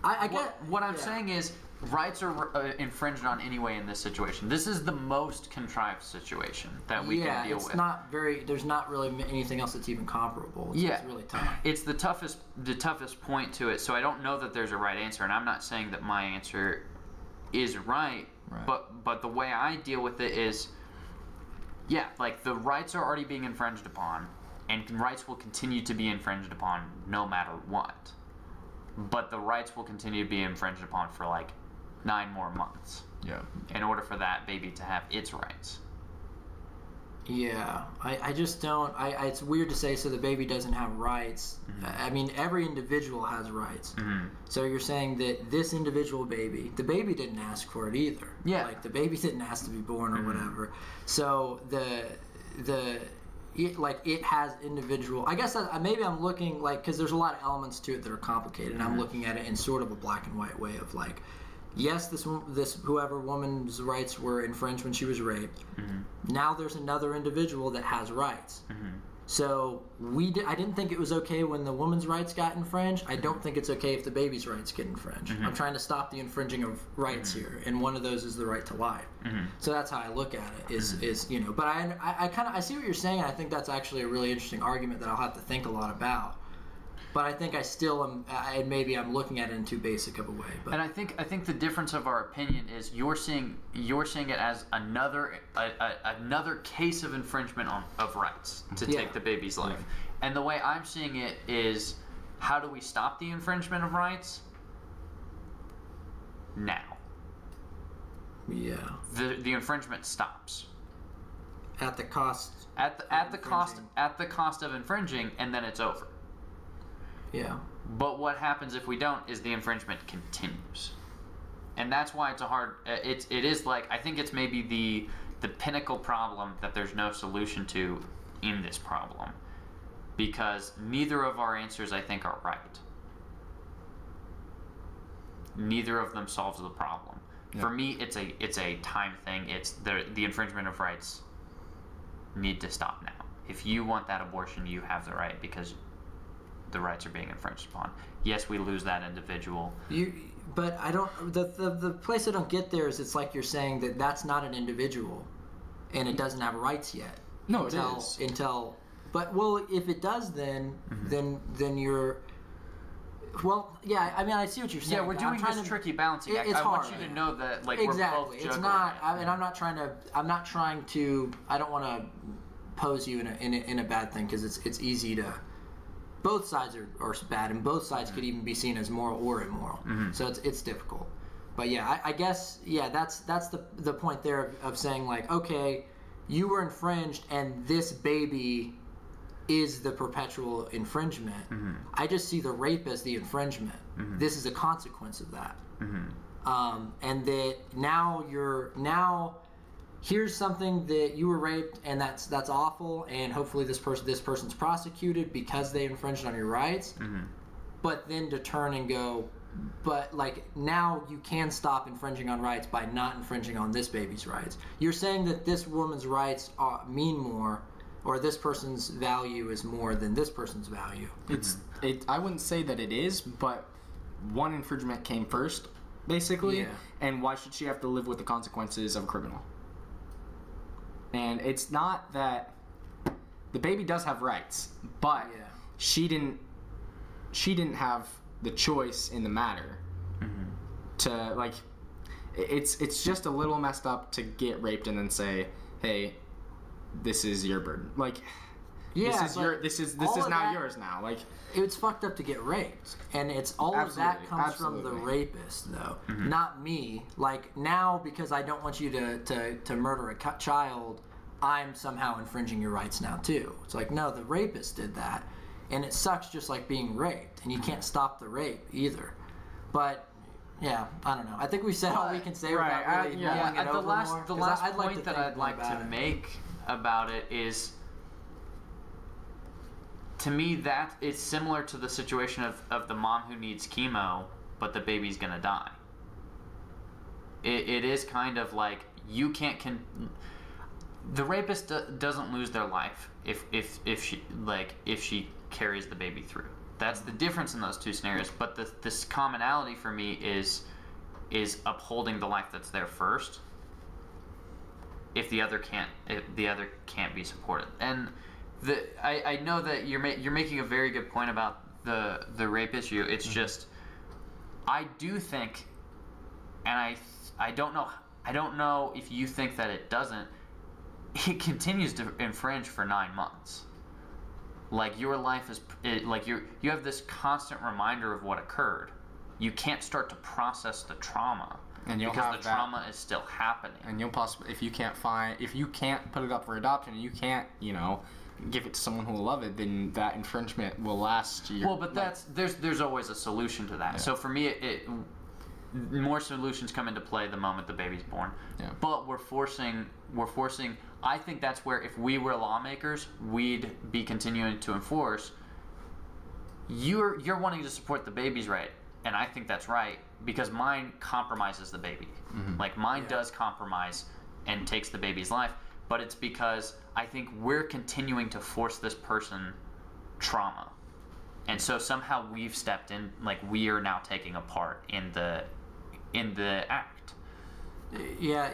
I get what I'm saying is rights are infringed on anyway in this situation. This is the most contrived situation that we can deal with. There's not really anything else that's even comparable. It's really tough. It's the toughest point to it. So I don't know that there's a right answer, and I'm not saying that my answer is right. But the way I deal with it is, like the rights are already being infringed upon, and rights will continue to be infringed upon no matter what. But the rights will continue to be infringed upon for like 9 more months. Yeah. In order for that baby to have its rights. Yeah, I just don't. It's weird to say so the baby doesn't have rights. I mean, every individual has rights. So you're saying that this individual baby, the baby didn't ask for it either. Yeah. Like the baby didn't ask to be born or whatever. So it has individual. I guess maybe I'm looking because there's a lot of elements to it that are complicated, and I'm looking at it in sort of a black and white way of like, yes, this whoever woman's rights were infringed when she was raped. Now there's another individual that has rights. So I didn't think it was okay when the woman's rights got infringed. I don't think it's okay if the baby's rights get infringed. I'm trying to stop the infringing of rights here, and one of those is the right to life. So that's how I look at it. Is But I see what you're saying. And I think that's actually a really interesting argument that I'll have to think a lot about. But I think I still am. Maybe I'm looking at it in too basic of a way. But. And I think the difference of our opinion is you're seeing it as another case of infringement of rights to take the baby's life. And the way I'm seeing it is, how do we stop the infringement of rights? Now. Yeah. The infringement stops. At the cost. At the cost of infringing, and then it's over. Yeah. But what happens if we don't is the infringement continues. And that's why it's a hard... It is like... I think it's maybe the pinnacle problem that there's no solution to in this problem. Because neither of our answers, I think, are right. Neither of them solves the problem. Yeah. For me, it's a time thing. It's the infringement of rights need to stop now. If you want that abortion, you have the right, because... the rights are being infringed upon. Yes, we lose that individual. But I don't. The place I don't get there is it's like you're saying that that's not an individual, and it doesn't have rights yet. No, it is. But if it does, then you're. Well, yeah. I mean, I see what you're saying. Yeah, we're doing this tricky balancing act. I want you to know that, like, exactly. We're both juggling. It's not. And I'm not trying to. I don't want to pose you in a bad thing, because it's easy to. Both sides are bad, and both sides could even be seen as moral or immoral. So it's difficult. But yeah, I guess that's the point there of saying, like, okay, you were infringed, and this baby is the perpetual infringement. I just see the rape as the infringement. This is a consequence of that. And that now here's something that you were raped, and that's awful, and hopefully this person's prosecuted because they infringed on your rights. But then to turn and go, but like, now you can stop infringing on rights by not infringing on this baby's rights. You're saying that this woman's rights mean more, or this person's value is more than this person's value. I wouldn't say that it is, but one infringement came first, basically. And why should she have to live with the consequences of a criminal? And it's not that the baby does have rights, but she didn't have the choice in the matter to, like, it's just a little messed up to get raped and then say, hey, this is your burden. Like, this is now yours now. Like, it's fucked up to get raped, and it's all of that comes from the rapist, though, not me. Like, now, because I don't want you to murder a child, I'm somehow infringing your rights now too. It's like, no, the rapist did that, and it sucks just like being raped, and you can't stop the rape either. But yeah, I don't know. I think we said all we can say without really mulling it over more. The last point that I'd like to make about it is, to me, that is similar to the situation of the mom who needs chemo, but the baby's gonna die. It is kind of like, you can't the rapist doesn't lose their life if she carries the baby through. That's the difference in those two scenarios. But this commonality for me is, is upholding the life that's there first. If the other can't be supported, and I know that you're making a very good point about the rape issue. It's just, I do think, and I don't know if you think that it doesn't. It continues to infringe for 9 months. Like, your life is like you have this constant reminder of what occurred. You can't start to process the trauma. And because the trauma is still happening. And you'll possibly, if you can't put it up for adoption, and you can't, give it to someone who will love it, then that infringement will last you. Well, but there's always a solution to that. Yeah. So for me, more solutions come into play the moment the baby's born. Yeah. But we're forcing. I think that's where, if we were lawmakers, we'd be continuing to enforce. You're wanting to support the baby's right, and I think that's right, because mine compromises the baby. Mm-hmm. Like, mine does compromise and takes the baby's life, but it's because I think we're continuing to force this person trauma. And so somehow we've stepped in, like, we are now taking a part in the act. Yeah,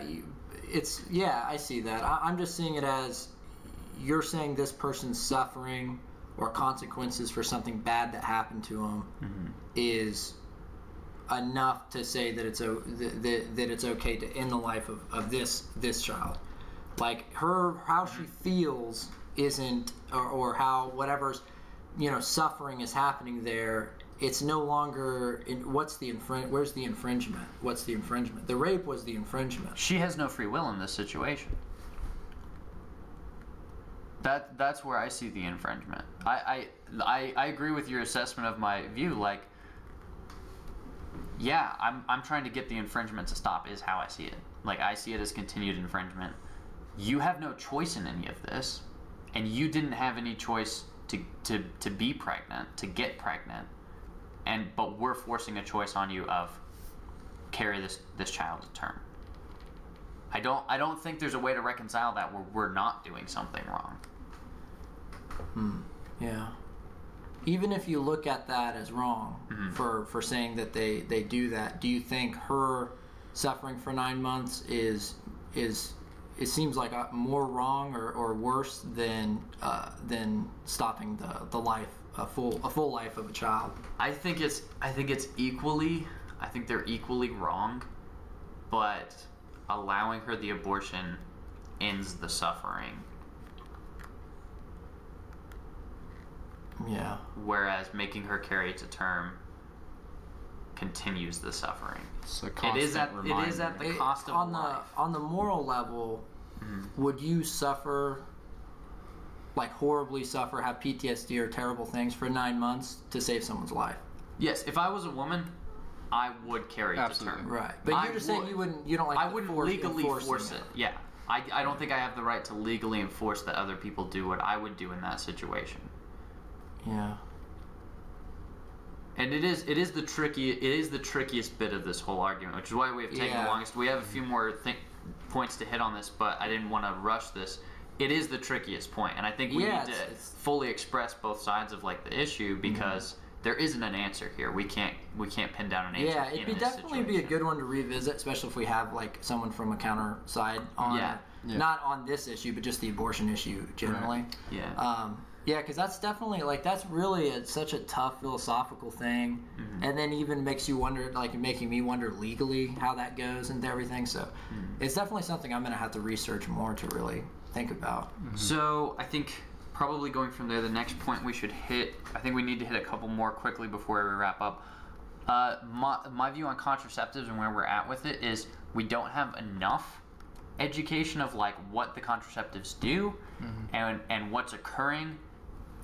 I see that. I'm just seeing it as, you're saying this person's suffering or consequences for something bad that happened to them is enough to say that it's okay to end the life of this child. Like, how she feels isn't, or how whatever's suffering is happening there. It's no longer where's the infringement? What's the infringement? The rape was the infringement. She has no free will in this situation. That's where I see the infringement. I agree with your assessment of my view. Like, yeah, I'm trying to get the infringement to stop, is how I see it. Like, I see it as continued infringement. You have no choice in any of this, and you didn't have any choice to be pregnant, to get pregnant, but we're forcing a choice on you of carry this child to term. I don't think there's a way to reconcile that where we're not doing something wrong. Yeah. Even if you look at that as wrong for saying that they do that, do you think her suffering for 9 months is it seems like more wrong or worse than stopping the life, a full life of a child? I think they're equally wrong, but allowing her the abortion ends the suffering. Yeah. Whereas making her carry it to term continues the suffering. It's a constant reminder. It is at the cost of life. On the moral level, would you suffer, like horribly suffer, have PTSD or terrible things for 9 months to save someone's life? Yes, if I was a woman, I would carry it to term. Right, but you're just saying you don't like. I wouldn't legally force it. Yeah, I don't think I have the right to legally enforce that other people do what I would do in that situation. Yeah. And it is the trickiest bit of this whole argument, which is why we have taken the longest. We have a few more points to hit on this, but I didn't want to rush this. It is the trickiest point, and I think we need to fully express both sides of like the issue, because there isn't an answer here. We can't pin down an answer. Yeah, it'd definitely be a good one to revisit, especially if we have like someone from a counter side on not on this issue, but just the abortion issue generally. Right. Yeah. Yeah, because that's definitely, like, that's really such a tough philosophical thing, and then even makes you wonder, like, making me wonder legally how that goes and everything, so it's definitely something I'm going to have to research more to really think about. So, I think probably going from there, the next point we should hit, I think we need to hit a couple more quickly before we wrap up. My view on contraceptives and where we're at with it is we don't have enough education of, like, what the contraceptives do and what's occurring.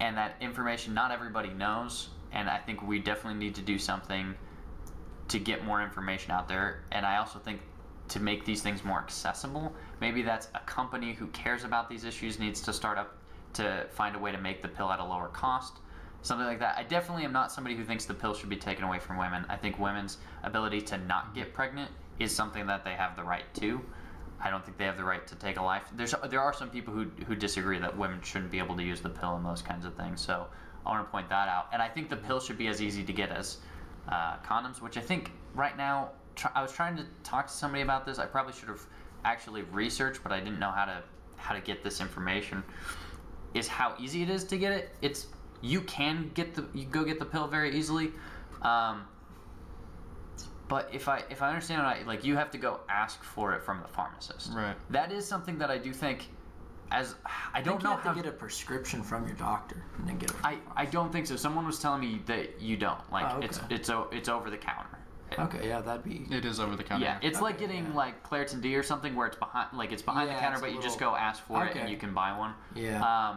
And that information not everybody knows, and I think we definitely need to do something to get more information out there. And I also think to make these things more accessible, maybe that's a company who cares about these issues needs to start up to find a way to make the pill at a lower cost, something like that. I definitely am not somebody who thinks the pill should be taken away from women. I think women's ability to not get pregnant is something that they have the right to. I don't think they have the right to take a life. There are some people who disagree that women shouldn't be able to use the pill and those kinds of things. So I want to point that out. And I think the pill should be as easy to get as condoms, which I think right now I was trying to talk to somebody about this. I probably should have actually researched, but I didn't know how to get this information. Is how easy it is to get it. You can go get the pill very easily, but if I understand it right, like you have to go ask for it from the pharmacist. Right. That is something that I do think. I don't know how to get a prescription from your doctor and then get it. I don't think so. Someone was telling me that you don't. Like it's over the counter. Okay, yeah, that'd be. It is over the counter. Yeah, it's like getting like Claritin D or something where it's behind the counter, but you just go ask for it and you can buy one. Yeah.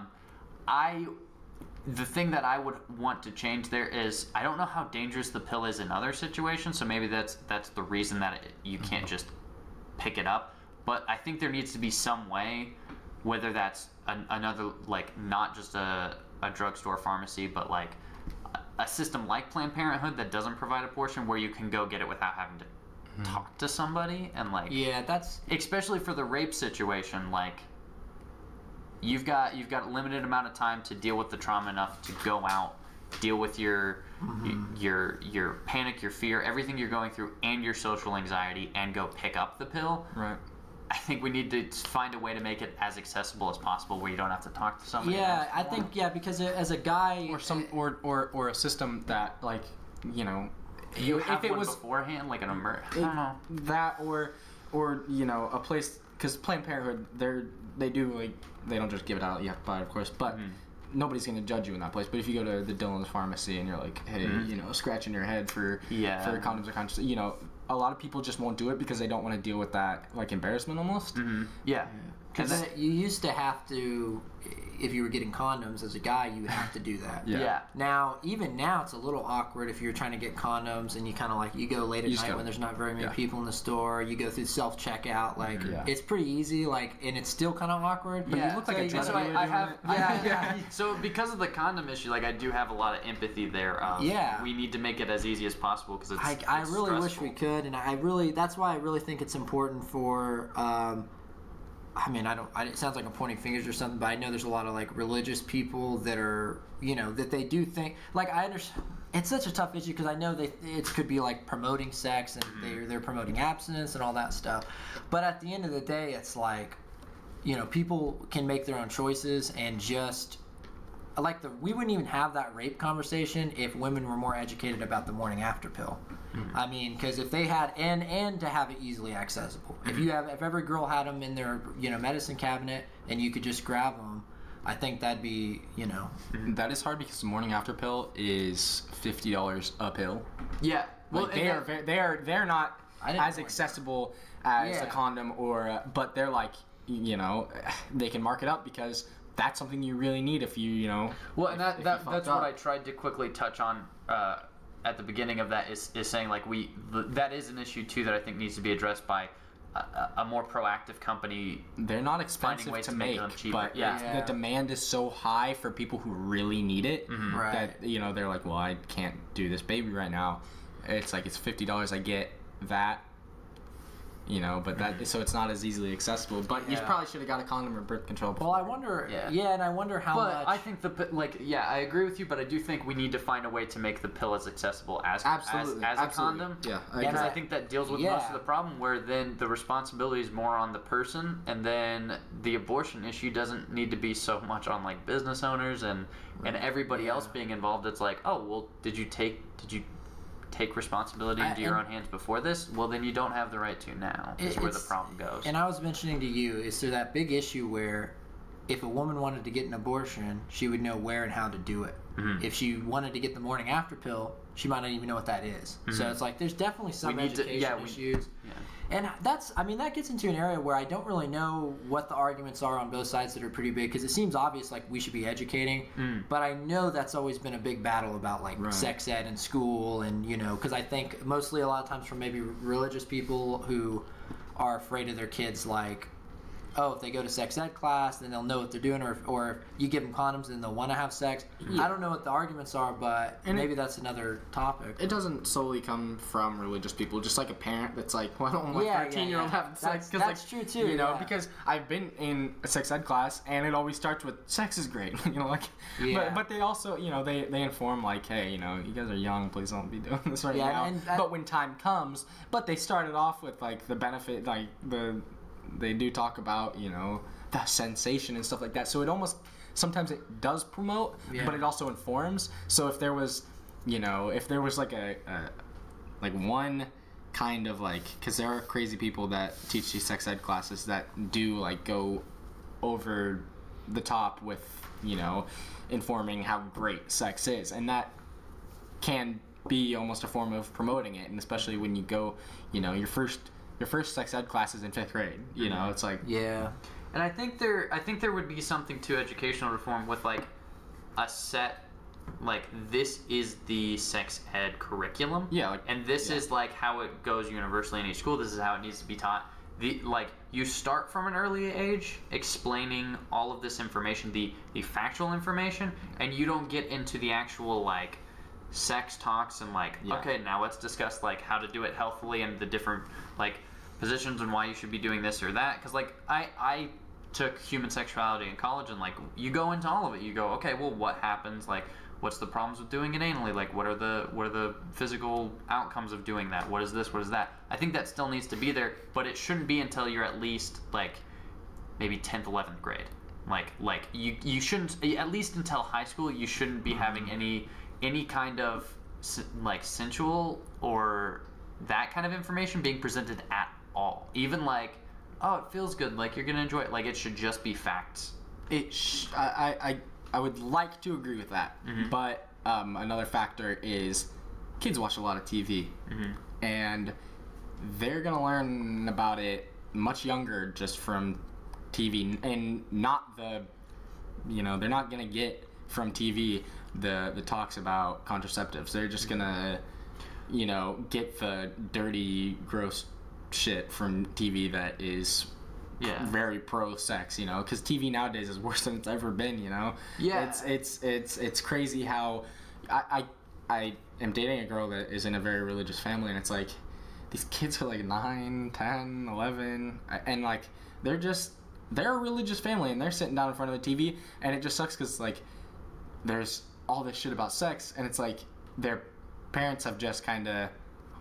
The thing that I would want to change there is I don't know how dangerous the pill is in other situations, so maybe that's the reason that you can't just pick it up. But I think there needs to be some way, whether that's another like not just a drugstore pharmacy, but like a system like Planned Parenthood that doesn't provide a portion where you can go get it without having to talk to somebody and like that's especially for the rape situation, like you've got a limited amount of time to deal with the trauma enough to go out, deal with your panic, your fear, everything you're going through, and your social anxiety, and go pick up the pill. Right. I think we need to find a way to make it as accessible as possible, where you don't have to talk to somebody. Yeah, I think because as a guy, or a system that like you have one beforehand, like an I don't know that or a place, because Planned Parenthood they don't just give it out. You have to buy it, of course, but. Nobody's going to judge you in that place. But if you go to the Dillon's pharmacy and you're like, hey, scratching your head for condoms or contraceptives, a lot of people just won't do it because they don't want to deal with that like embarrassment almost. Yeah. Because you used to have to, if you were getting condoms as a guy, you would have to do that. Yeah. Now, even now, it's a little awkward if you're trying to get condoms and you kind of like, you go late at night when there's not very many people in the store, you go through self-checkout, like, it's pretty easy, like, and it's still kind of awkward, but you look like a drug dealer. So because of the condom issue, like, I do have a lot of empathy there. We need to make it as easy as possible because it's I really stressful. wish we could, and that's why I really think it's important for, it sounds like I'm pointing fingers or something, but I know there's a lot of like religious people that are, that they do think, like I understand, it's such a tough issue because I know it could be like promoting sex and they're promoting abstinence and all that stuff, but at the end of the day, it's like, people can make their own choices and just, like we wouldn't even have that rape conversation if women were more educated about the morning after pill. I mean, because if they had and to have it easily accessible. If every girl had them in their medicine cabinet and you could just grab them, I think that'd be That is hard because the morning after pill is $50 a pill. Yeah. Well, they're not as accessible as a condom but they're like they can mark it up because that's something you really need if you Well, and that's what I tried to quickly touch on at the beginning of that is saying like that is an issue too that I think needs to be addressed by a more proactive company. They're not expensive to make them cheaper. But the demand is so high for people who really need it that they're like, well, I can't do this baby right now. It's like it's $50. I get that. But so it's not as easily accessible. But you probably should have got a condom or birth control before. Well, I wonder. And I wonder how much. I think I agree with you, but I do think we need to find a way to make the pill as accessible as a condom. Yeah, because I think that deals with most of the problem, where then the responsibility is more on the person, and then the abortion issue doesn't need to be so much on like business owners and everybody else being involved. It's like, oh well, did you take responsibility into your own hands before this? Well, then you don't have the right to now. Is where the problem goes. And I was mentioning to you, is there that big issue where if a woman wanted to get an abortion, she would know where and how to do it. If she wanted to get the morning after pill, she might not even know what that is. So it's like there's definitely some education issues. And that gets into an area where I don't really know what the arguments are on both sides that are pretty big, because it seems obvious like we should be educating, but I know that's always been a big battle about like sex ed in school, and because I think mostly a lot of times from maybe religious people who are afraid of their kids like oh, if they go to sex ed class, then they'll know what they're doing, or if you give them condoms, then they'll want to have sex. I don't know what the arguments are, but maybe that's another topic. It doesn't solely come from religious people. Just like a parent that's like, well, I don't want my 13-year-old having sex. That's like, true too. You know, because I've been in a sex ed class, and it always starts with sex is great. You know, like, but they also, you know, they inform like, hey, you know, you guys are young, please don't be doing this right now. But when time comes, but they started off with like the benefit, like they do talk about, you know, the sensation and stuff like that. So it almost, sometimes it does promote, but it also informs. So if there was, you know, if there was like like one kind of like, because there are crazy people that teach these sex ed classes that do like go over the top with, you know, informing how great sex is, and that can be almost a form of promoting it. And especially when you go, you know, your first sex ed class is in 5th grade. You know, it's like And I think there would be something to educational reform with like a set, like this is the sex ed curriculum. And this is like how it goes universally in each school. This is how it needs to be taught. Like you start from an early age explaining all of this information, the factual information, and you don't get into the actual like sex talks and like okay, now let's discuss like how to do it healthily and the different like positions and why you should be doing this or that. Because like I took human sexuality in college, and like you go into all of it. You go, okay, well, what happens? Like, what's the problems with doing it anally? Like, what are the physical outcomes of doing that? What is this? What is that? I think that still needs to be there, but it shouldn't be until you're at least like maybe 10th, 11th grade. Like you shouldn't, at least until high school, you shouldn't be having any kind of like sensual or that kind of information being presented at all. Even like, oh, it feels good, like you're gonna enjoy it. Like, it should just be facts. I would like to agree with that, but another factor is kids watch a lot of TV, and they're gonna learn about it much younger just from TV, and not the, you know, they're not gonna get from TV the talks about contraceptives. They're just gonna, you know, get the dirty, gross shit from TV that is very pro-sex, you know, because TV nowadays is worse than it's ever been, you know. It's crazy how I am dating a girl that is in a very religious family, and it's like these kids are like 9, 10, 11, and like they're a religious family, and they're sitting down in front of the TV, and it just sucks because like there's all this shit about sex, and it's like their parents have just kind of,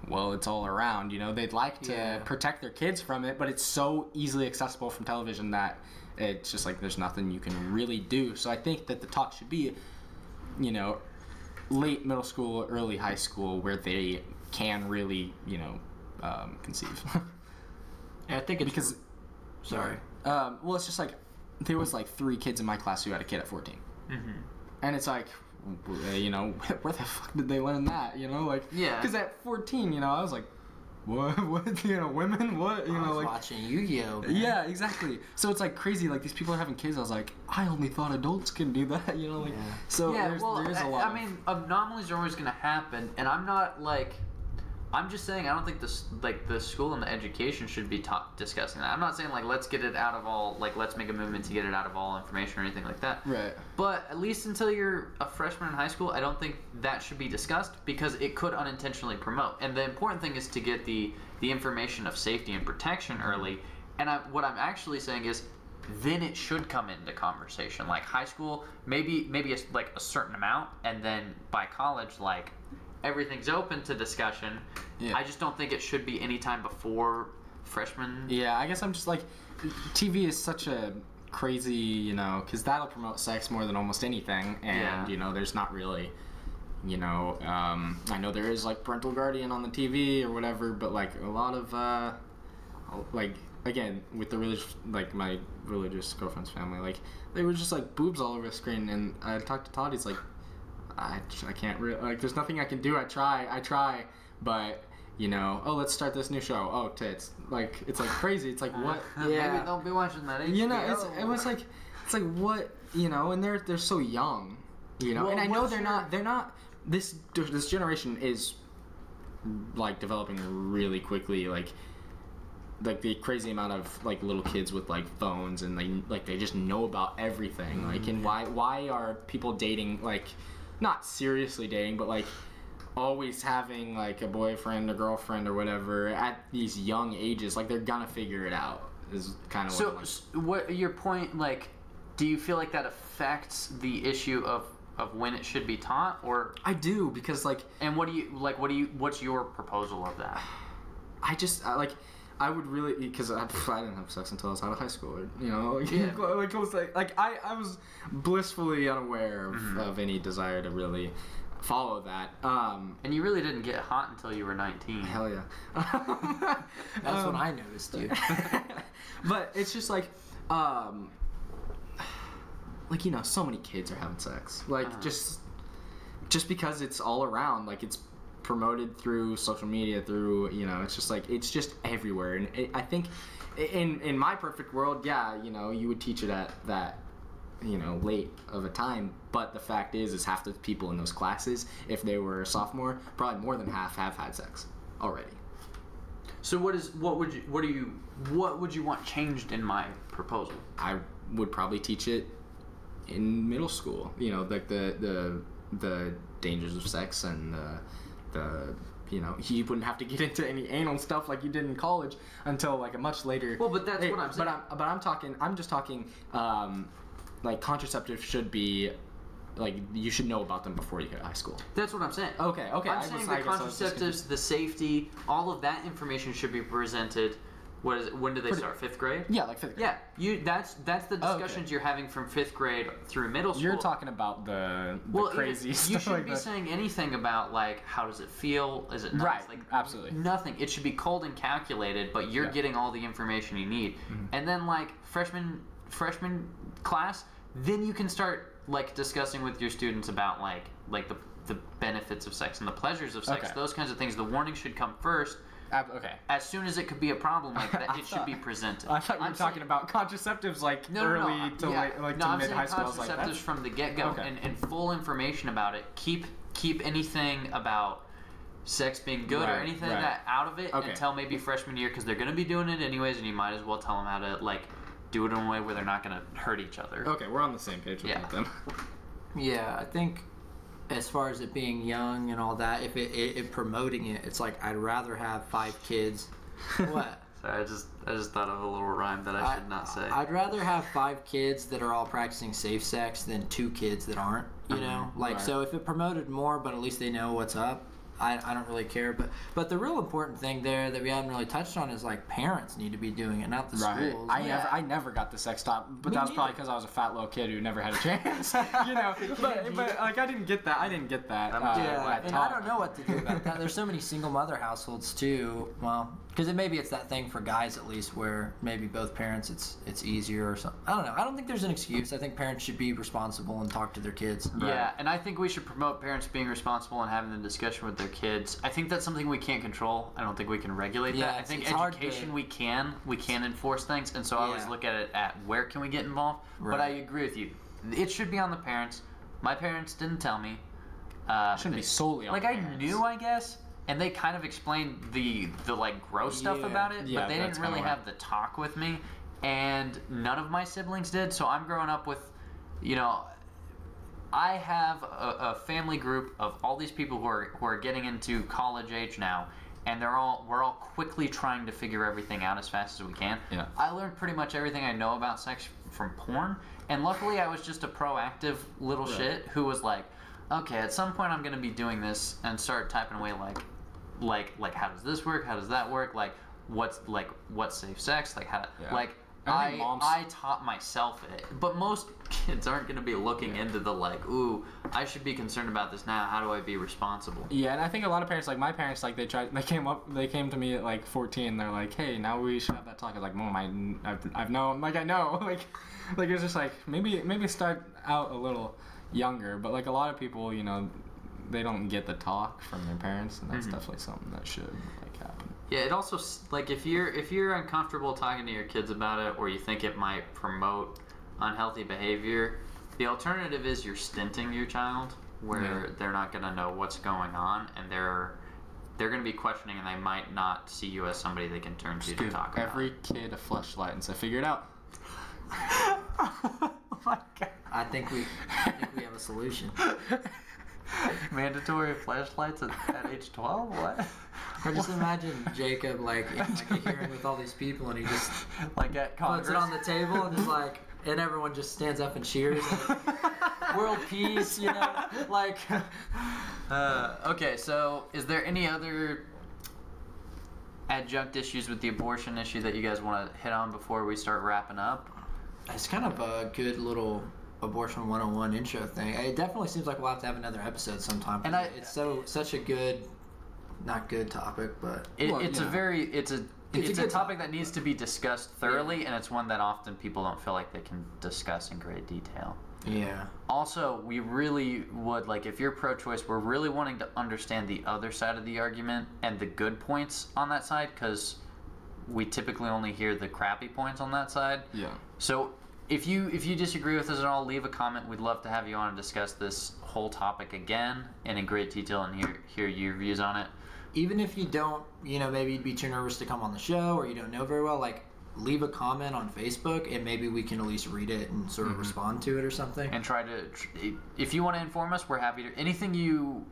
well, it's all around, you know. They'd like to protect their kids from it, but it's so easily accessible from television that it's just like there's nothing you can really do. So I think that the talk should be, you know, late middle school, early high school, where they can really, you know, conceive. Yeah, I think it's because sorry. Well, it's just like there was like 3 kids in my class who had a kid at 14, and it's like, you know, where the fuck did they learn that? You know, like, because at 14, you know, I was like, what, you know, women, what, you know, like watching Yu-Gi-Oh, man. Yeah, exactly. So it's like crazy, like these people are having kids. I was like, I only thought adults can do that, you know, like, so there is a lot. I mean, anomalies are always gonna happen, and I'm not like, I'm just saying I don't think this, like, the school and the education should be discussing that. I'm not saying like let's get it out of all, like let's make a movement to get it out of all information or anything like that. Right. But at least until you're a freshman in high school, I don't think that should be discussed, because it could unintentionally promote. And the important thing is to get the information of safety and protection early. And what I'm actually saying is, then it should come into conversation. Like high school, maybe it's like a certain amount, and then by college, like, everything's open to discussion. I just don't think it should be any time before freshman. Yeah, I guess I'm just like, TV is such a crazy, you know, because that'll promote sex more than almost anything, and you know, there's not really, you know, I know there is like parental guardian on the TV or whatever, but like a lot of like, again, with the religious, like my religious girlfriend's family, like they were just like boobs all over the screen, and I talked to Todd, he's like, I can't really, like, there's nothing I can do. I try, but, you know, oh, let's start this new show. Oh, tits. Like, it's like crazy. It's like, what? Maybe don't be watching that. You know, it was like, it's like, what, you know, and they're so young, you know, well, and I know they're not, this generation is, like, developing really quickly. Like, like the crazy amount of like little kids with like phones and they just know about everything. Like, and why are people dating, like not seriously dating, but like always having like a boyfriend or girlfriend or whatever at these young ages? Like, they're gonna figure it out is kind of so what your point, like, do you feel like that affects the issue of when it should be taught? Or I do, because like, and what's your proposal of that? I would really, because I didn't have sex until I was out of high school, or, you know, Yeah. like I was blissfully unaware of any desire to really follow that. And you really didn't get hot until you were 19. Hell yeah. That's when I noticed you. But it's just like, you know, so many kids are having sex. Like, just because it's all around, like, it's promoted through social media, through, you know, it's just like, it's just everywhere. And I think in my perfect world, yeah, you know, you would teach it at that, you know, late of a time, but the fact is half the people in those classes, if they were a sophomore, probably more than half have had sex already. So what would you want changed in my proposal? I would probably teach it in middle school, you know, like the dangers of sex, and the you know, you wouldn't have to get into any anal stuff like you did in college until like a much later. Well, but that's what I'm saying. I'm just talking like, contraceptives should be, like, you should know about them before you hit high school. That's what I'm saying. Okay. I'm saying the contraceptives, the safety, all of that information should be presented. What is it? When do they start? 5th grade? Yeah, like 5th grade. Yeah, that's the discussions you're having from 5th grade through middle school. You're talking about the crazy stuff. You shouldn't be saying anything about, like, how does it feel? Is it nice? Right, like, absolutely. Nothing. It should be cold and calculated, but you're getting all the information you need. Mm-hmm. And then, like, freshman class, then you can start, like, discussing with your students about, like the benefits of sex and the pleasures of sex, those kinds of things. The warning should come first. Okay. As soon as it could be a problem like that, it should be presented. I thought you were talking about contraceptives, like, early to late, like, to mid high school. No, I'm saying contraceptives from the get-go, and full information about it. Keep anything about sex being good or anything like that out of it until maybe freshman year, because they're going to be doing it anyways, and you might as well tell them how to, like, do it in a way where they're not going to hurt each other. Okay, we're on the same page with them. Yeah, I think as far as it being young and all that, if it promoting it, it's like, I'd rather have 5 kids. What? Sorry, I just thought of a little rhyme that I should not say. I'd rather have 5 kids that are all practicing safe sex than 2 kids that aren't. You know, like, so if it promoted more, but at least they know what's up. I don't really care, but the real important thing there that we haven't really touched on is, like, parents need to be doing it, not the schools. I never got the sex talk, but that was probably because I was a fat little kid who never had a chance. You know, but like, I didn't get that. And I don't know what to do about that. There's so many single mother households too. Well, because maybe it's that thing for guys at least, where maybe both parents it's easier or something. I don't know. I don't think there's an excuse. I think parents should be responsible and talk to their kids. Yeah, and I think we should promote parents being responsible and having the discussion with their kids. I think that's something we can't control. I don't think we can regulate that. I think education we can enforce things, and so I always look at it at where can we get involved. But I agree with you. It should be on the parents. My parents didn't tell me. It shouldn't be solely on the parents. I knew, I guess. And they kind of explained the like gross stuff about it, but they didn't really have the talk with me, and none of my siblings did. So I'm growing up with, you know, I have a family group of all these people who are getting into college age now, and we're all quickly trying to figure everything out as fast as we can. Yeah. I learned pretty much everything I know about sex from porn, and luckily I was just a proactive little shit who was like, okay, at some point I'm going to be doing this, and start typing away like how does this work? How does that work? Like what's safe sex? Like how like I taught myself it. But most kids aren't going to be looking into the like, ooh, I should be concerned about this now. How do I be responsible? Yeah, and I think a lot of parents, like my parents, like they came to me at like 14. They're like, hey, now we should have that talk. I was like, Mom, I've known, like I know, like it's just like maybe start out a little younger. But like a lot of people, you know, they don't get the talk from their parents, and that's definitely something that should like happen. Yeah, it also, like, if you're uncomfortable talking to your kids about it, or you think it might promote unhealthy behavior, the alternative is you're stinting your child, where they're not going to know what's going on, and they're they're going to be questioning, and they might not see you as somebody they can turn to talk about. Every kid a fleshlight and say, figure it out. Oh my God. I think we have a solution. Mandatory flashlights at age 12? What? Or just imagine Jacob like in like a hearing with all these people, and he just like at Congress. Puts it on the table and just like, and everyone just stands up and cheers. Like, world peace, you know, like. Okay, so is there any other adjunct issues with the abortion issue that you guys want to hit on before we start wrapping up? It's kind of a good little abortion 101 intro thing. It definitely seems like we'll have to have another episode sometime. And it's such a good, not good topic, but it's a topic that needs to be discussed thoroughly, and it's one that often people don't feel like they can discuss in great detail. Yeah. Also, we really would, like, if you're pro-choice, we're really wanting to understand the other side of the argument and the good points on that side, because we typically only hear the crappy points on that side. Yeah. So if you disagree with us at all, leave a comment. We'd love to have you on and discuss this whole topic again and in great detail and hear your views on it. Even if you don't, maybe you'd be too nervous to come on the show, or you don't know very well, like, leave a comment on Facebook, and maybe we can at least read it and sort of respond to it or something. And try to, if you want to inform us, we're happy to. Anything you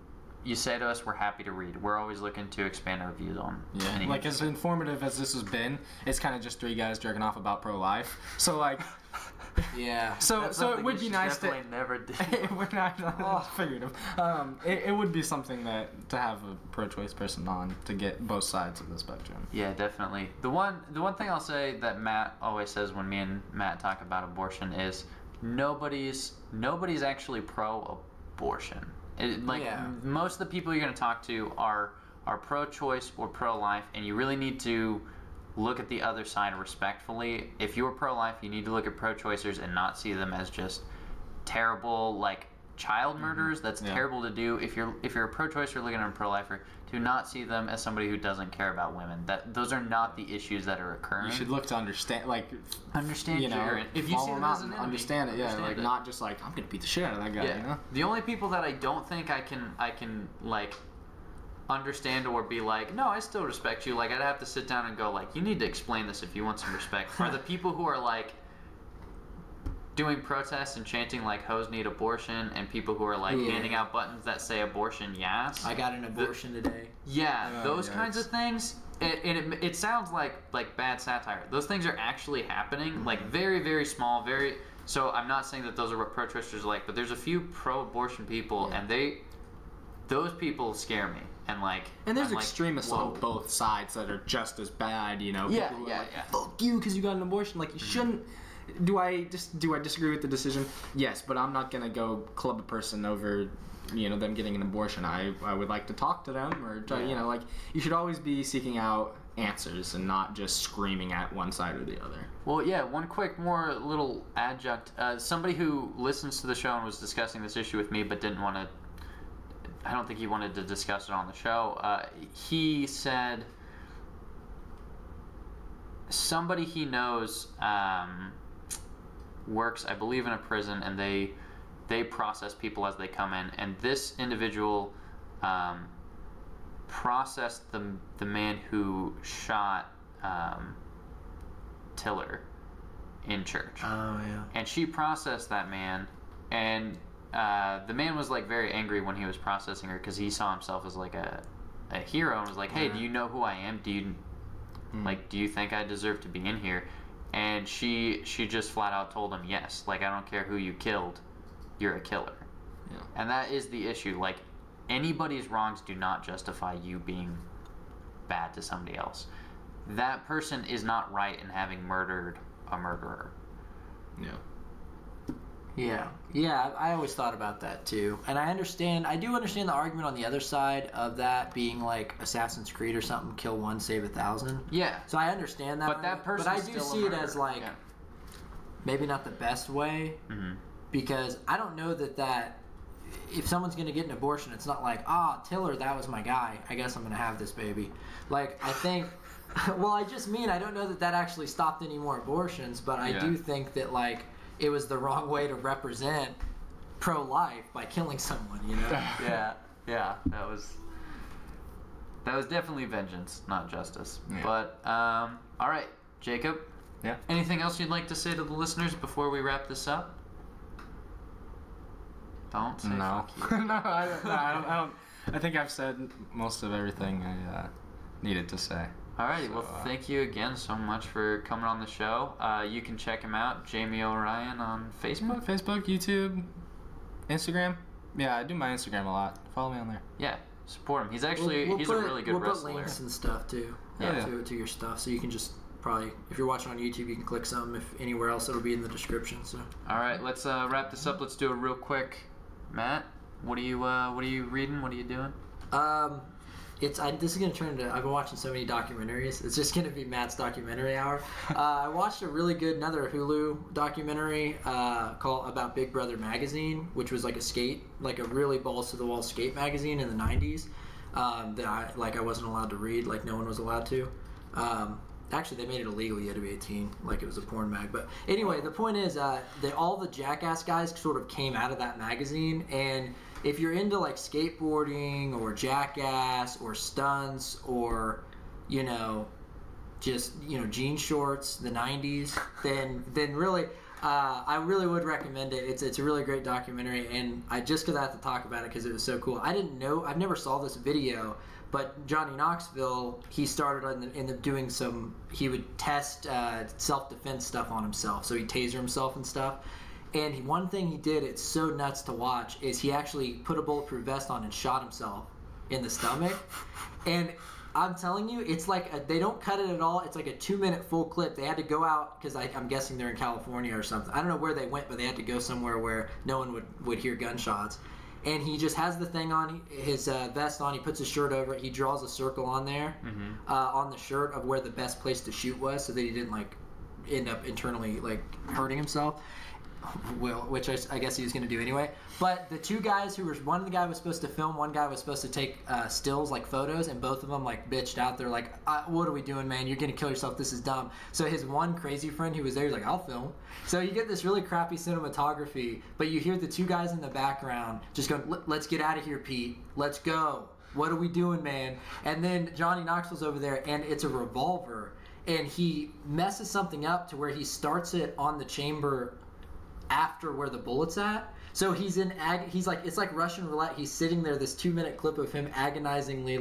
say to us, we're happy to read. We're always looking to expand our views on. Yeah, like as informative as this has been, it's kind of just three guys jerking off about pro-life. So like. Yeah. So it would be nice to never did. It would not. Figurative. It would be something to have a pro-choice person on to get both sides of the spectrum. Yeah, definitely. The one thing I'll say that Matt always says when me and Matt talk about abortion is nobody's actually pro-abortion. Most of the people you're going to talk to are pro-choice or pro-life, and you really need to look at the other side respectfully. If you're pro-life, you need to look at pro-choicers and not see them as just terrible, like, child murderers. That's terrible to do. If you're a pro-choicer looking at a pro-lifer, do not see them as somebody who doesn't care about women. Those are not the issues that are occurring. You should look to understand if you see them as an enemy, understand it. Yeah, like it. Not just like I'm gonna beat the shit out of that guy. Yeah. The only people that I don't think I can like understand or be like, no, I still respect you. Like, I'd have to sit down and go, like, you need to explain this if you want some respect. Are the people who are like doing protests and chanting like hoes need abortion, and people who are like handing out buttons that say abortion yes. I got an abortion today. Yeah, those kinds of things. It sounds like bad satire. Those things are actually happening, like very, very small, very. So I'm not saying that those are what pro-choicers are like, but there's a few pro-abortion people, and those people scare me. And there's extremists on both sides that are just as bad, People yeah, who are fuck you because you got an abortion. Like, you shouldn't. Do I disagree with the decision? Yes, but I'm not gonna go club a person over, them getting an abortion. I would like to talk to them, or try, like, you should always be seeking out answers and not just screaming at one side or the other. Well, yeah. One quick, more little adjunct. Somebody who listens to the show and was discussing this issue with me, but didn't want to. I don't think he wanted to discuss it on the show. He said somebody he knows works, I believe, in a prison, and they process people as they come in. And this individual processed the man who shot Tiller in church. Oh, yeah. And she processed that man, and the man was like very angry when he was processing her because he saw himself as like a hero and was like, hey, do you know who I am? Do you think I deserve to be in here? And she just flat out told him, yes, like, I don't care who you killed, you're a killer. Yeah. And that is the issue. Like, anybody's wrongs do not justify you being bad to somebody else. That person is not right in having murdered a murderer. Yeah, I always thought about that too. And I do understand the argument on the other side of that being like Assassin's Creed or something, kill one, save 1,000. Yeah. So I understand that. But that person, but I do see it as like maybe not the best way, because I don't know that if someone's going to get an abortion, it's not like, Tiller, that was my guy, I guess I'm going to have this baby. Like, I think, well, I just mean I don't know that actually stopped any more abortions, but I do think that, like, it was the wrong way to represent pro-life by killing someone, Yeah, that That was definitely vengeance, not justice. Yeah. But, all right, Jacob. Yeah. Anything else you'd like to say to the listeners before we wrap this up? Don't say no. Fuck you. No, I don't. I think I've said most of everything I needed to say. Alrighty, well, thank you again so much for coming on the show. You can check him out, Jamie O'Ryan, on Facebook. Facebook, YouTube, Instagram. Yeah, I do my Instagram a lot. Follow me on there. Yeah, support him. He's actually he's a really good wrestler. We'll put links and stuff too. To your stuff, so you can just probably, if you're watching on YouTube, you can click some. If anywhere else, it'll be in the description. So. All right, let's wrap this up. Let's do it real quick. Matt, what are you reading? What are you doing? This is gonna turn into. I've been watching so many documentaries. It's just gonna be Matt's documentary hour. I watched a really good another Hulu documentary about Big Brother magazine, which was like a really balls to the wall skate magazine in the '90s that I wasn't allowed to read, like no one was allowed to. Actually, they made it illegal. You had to be 18, like it was a porn mag. But anyway, the point is that all the Jackass guys sort of came out of that magazine, and if you're into like skateboarding or Jackass or stunts or just jean shorts, the 90s, then really I really would recommend it. It's a really great documentary, and just because I have to talk about it because it was so cool. I've never saw this video, but Johnny Knoxville, he started he would test self-defense stuff on himself, so he'd taser himself and stuff. And one thing he did, it's so nuts to watch, is he actually put a bulletproof vest on and shot himself in the stomach. And I'm telling you, it's like they don't cut it at all. It's like a 2-minute full clip. They had to go out because I'm guessing they're in California or something. I don't know where they went, but they had to go somewhere where no one would hear gunshots. And he just has the thing on, his vest on. He puts his shirt over it. He draws a circle on there, on the shirt of where the best place to shoot was, so that he didn't end up internally hurting himself. Which I guess he was going to do anyway. But the two guys one guy was supposed to film, one guy was supposed to take stills, photos, and both of them bitched out. They're like, what are we doing, man? You're going to kill yourself. This is dumb. So his one crazy friend who was there, he's like, I'll film. So you get this really crappy cinematography, but you hear the two guys in the background just going, let's get out of here, Pete. Let's go. What are we doing, man? And then Johnny Knoxville's over there, and it's a revolver, and he messes something up to where he starts it on the chamber after where the bullet's at. So he's it's like Russian roulette. He's sitting there, this 2-minute clip of him agonizingly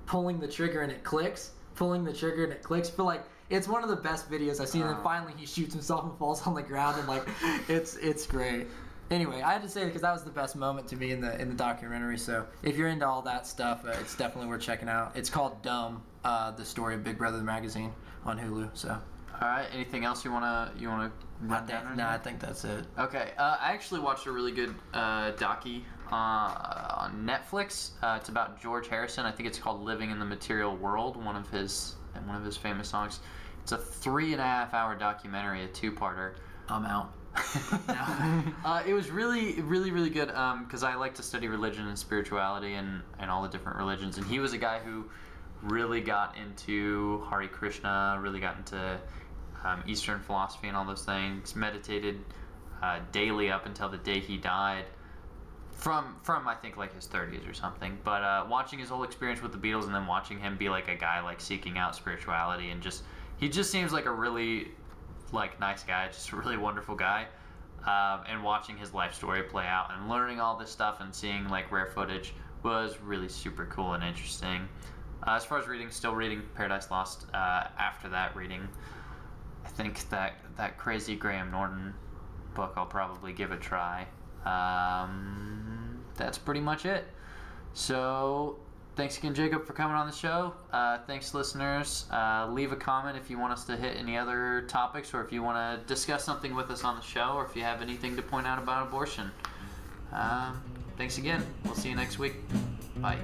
pulling the trigger and it clicks, pulling the trigger and it clicks. But it's one of the best videos I've seen. And then finally he shoots himself and falls on the ground, and it's great. Anyway, I had to say it because that was the best moment to me in the documentary. So if you're into all that stuff, it's definitely worth checking out. It's called Dumb, the story of Big Brother the magazine on Hulu. So. All right. Anything else you wanna run down? No, I think that's it. Okay. I actually watched a really good docu on Netflix. It's about George Harrison. I think it's called "Living in the Material World." One of his famous songs. It's a 3.5-hour documentary, a 2-parter. I'm out. It was really, really, really good because I like to study religion and spirituality and all the different religions. And he was a guy who really got into Hare Krishna, really got into Eastern philosophy and all those things. Meditated daily up until the day he died. From I think his 30s or something. But watching his whole experience with the Beatles and then watching him be a guy seeking out spirituality and he just seems like a really nice guy, just a really wonderful guy. And watching his life story play out and learning all this stuff and seeing rare footage was really super cool and interesting. As far as reading, still reading Paradise Lost. After that reading, I think that crazy Graham Norton book I'll probably give a try. That's pretty much it. So thanks again, Jacob, for coming on the show. Thanks, listeners. Leave a comment if you want us to hit any other topics, or if you want to discuss something with us on the show, or if you have anything to point out about abortion. Thanks again. We'll see you next week. Bye.